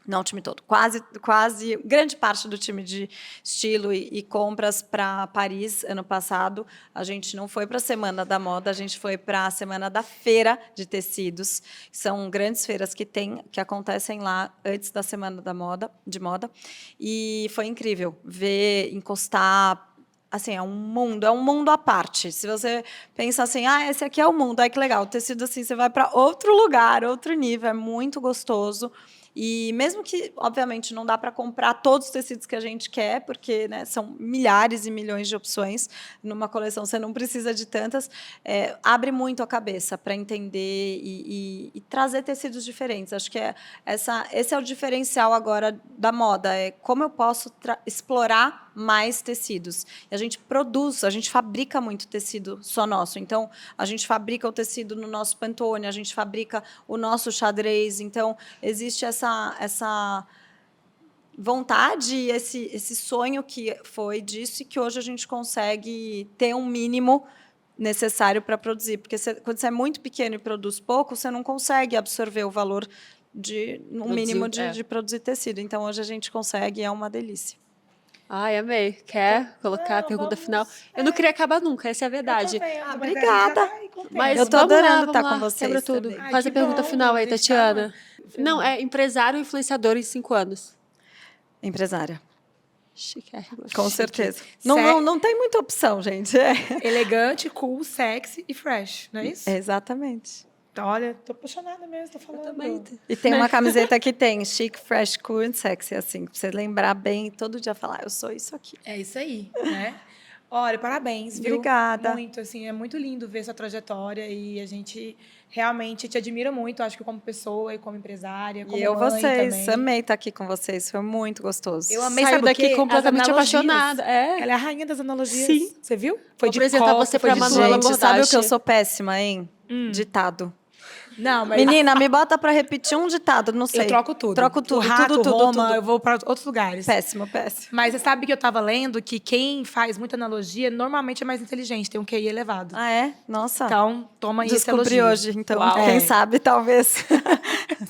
C: não o time todo, quase grande parte do time de estilo e compras para Paris ano passado. A gente não foi para a Semana da Moda, a gente foi para a Semana da Feira de Tecidos. São grandes feiras que acontecem lá antes da Semana de Moda. E foi incrível ver, encostar. Assim, é um mundo à parte. Se você pensa assim, esse aqui é o mundo, que legal, o tecido assim, você vai para outro lugar, outro nível, é muito gostoso. E mesmo que, obviamente, não dá para comprar todos os tecidos que a gente quer, porque, né, são milhares e milhões de opções, numa coleção você não precisa de tantas, abre muito a cabeça para entender e trazer tecidos diferentes. Acho que esse é o diferencial agora da moda, como eu posso explorar mais tecidos. E a gente fabrica muito tecido só nosso. Então, a gente fabrica o tecido no nosso Pantone, a gente fabrica o nosso xadrez. Então, existe essa vontade, esse sonho que foi disso e que hoje a gente consegue ter um mínimo necessário para produzir. Porque quando você é muito pequeno e produz pouco, você não consegue absorver o valor mínimo de produzir tecido. Então, hoje a gente consegue e é uma delícia.
A: Ai, amei. Quer colocar a pergunta final? Eu não queria acabar nunca, essa é a verdade.
C: Obrigada.
A: Mas
C: eu tô
A: vamos
C: adorando
A: lá,
C: estar
A: vamos
C: com
A: lá.
C: vocês.
A: Quebra tudo.
C: Também.
A: Faz a pergunta final aí, Tatiana. Não,
B: é
A: empresário ou influenciador em 5 anos?
C: Empresária.
A: Chiquérrima.
C: Com certeza.
B: Sério?
C: Não tem muita opção, gente.
B: Elegante, cool, sexy e fresh, não é isso?
C: Exatamente.
B: Olha, tô apaixonada mesmo, tô falando.
A: Também.
C: E tem uma camiseta que tem chic, fresh, cool and sexy, assim, pra você lembrar bem, todo dia falar, eu sou isso aqui.
B: É isso aí, né? Olha, parabéns, viu?
C: Obrigada.
B: Muito, assim, é muito lindo ver sua trajetória e a gente realmente te admira muito, acho que como pessoa e como empresária, como
C: E eu
B: mãe
C: vocês,
B: também.
C: amei estar aqui com vocês, foi muito gostoso.
B: Eu amei,
A: Saiu
B: sabe o
A: daqui
B: quê?
A: completamente
B: As analogias.
A: apaixonada.
B: Ela é a rainha das analogias.
A: Sim.
B: Você viu?
A: Vou apresentar você
B: foi
A: pra
B: de
A: Manuela
B: gente.
C: Gente, sabe o que eu
A: Bordache.
C: sou péssima, hein? Ditado.
B: Não, mas
C: Menina, me bota pra repetir um ditado, não sei.
B: eu troco tudo.
C: Troco tudo,
B: o rato,
C: tudo,
B: Roma,
C: tudo.
B: eu vou para outros lugares.
C: Péssimo, péssimo.
B: Mas você sabe que eu estava lendo que quem faz muita analogia normalmente é mais inteligente, tem um QI elevado.
C: Ah, é? Nossa.
B: Então, toma aí esse
C: Descobri
B: elogio.
C: hoje, então,
B: Uau.
C: quem
B: É.
C: sabe, talvez,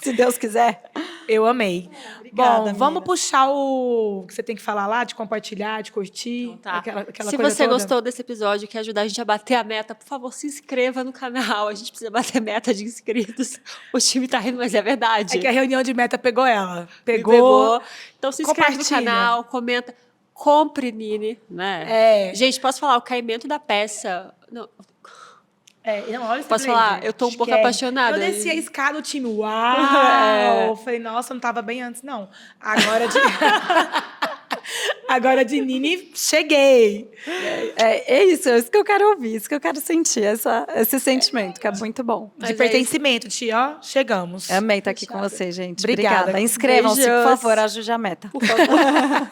C: se Deus quiser.
B: Eu amei.
C: Obrigada,
B: Bom, vamos
C: meninas.
B: puxar o que você tem que falar lá, de compartilhar, de curtir.
A: Então tá.
B: Aquela
A: Se
B: coisa
A: você
B: toda.
A: gostou desse episódio e quer ajudar a gente a bater a meta, por favor, se inscreva no canal. A gente precisa bater meta de inscritos. O time tá rindo, mas é verdade.
B: É que a reunião de meta pegou ela.
A: Me
B: Pegou.
A: Então se inscreve no
B: Compartilha.
A: canal, comenta. Compre, Nini, né?
B: É.
A: Gente, posso falar, o caimento da peça... Não,
B: Não, olha esse
A: Posso
B: blazer.
A: falar? Eu tô um pouco
B: Esquece.
A: apaixonada.
B: Eu desci a escada, o time, uau! Eu falei, nossa, não tava bem antes, não. Agora de... Agora de Nini, cheguei.
C: É isso que eu quero ouvir, isso que eu quero sentir, esse sentimento, que é muito bom.
A: Mas
B: De
A: é
B: pertencimento, tia, ó, chegamos.
C: Amei estar aqui com vocês, gente.
B: Obrigada.
C: Inscrevam-se, por
A: Beijos.
C: favor, ajude a meta.
A: Por favor.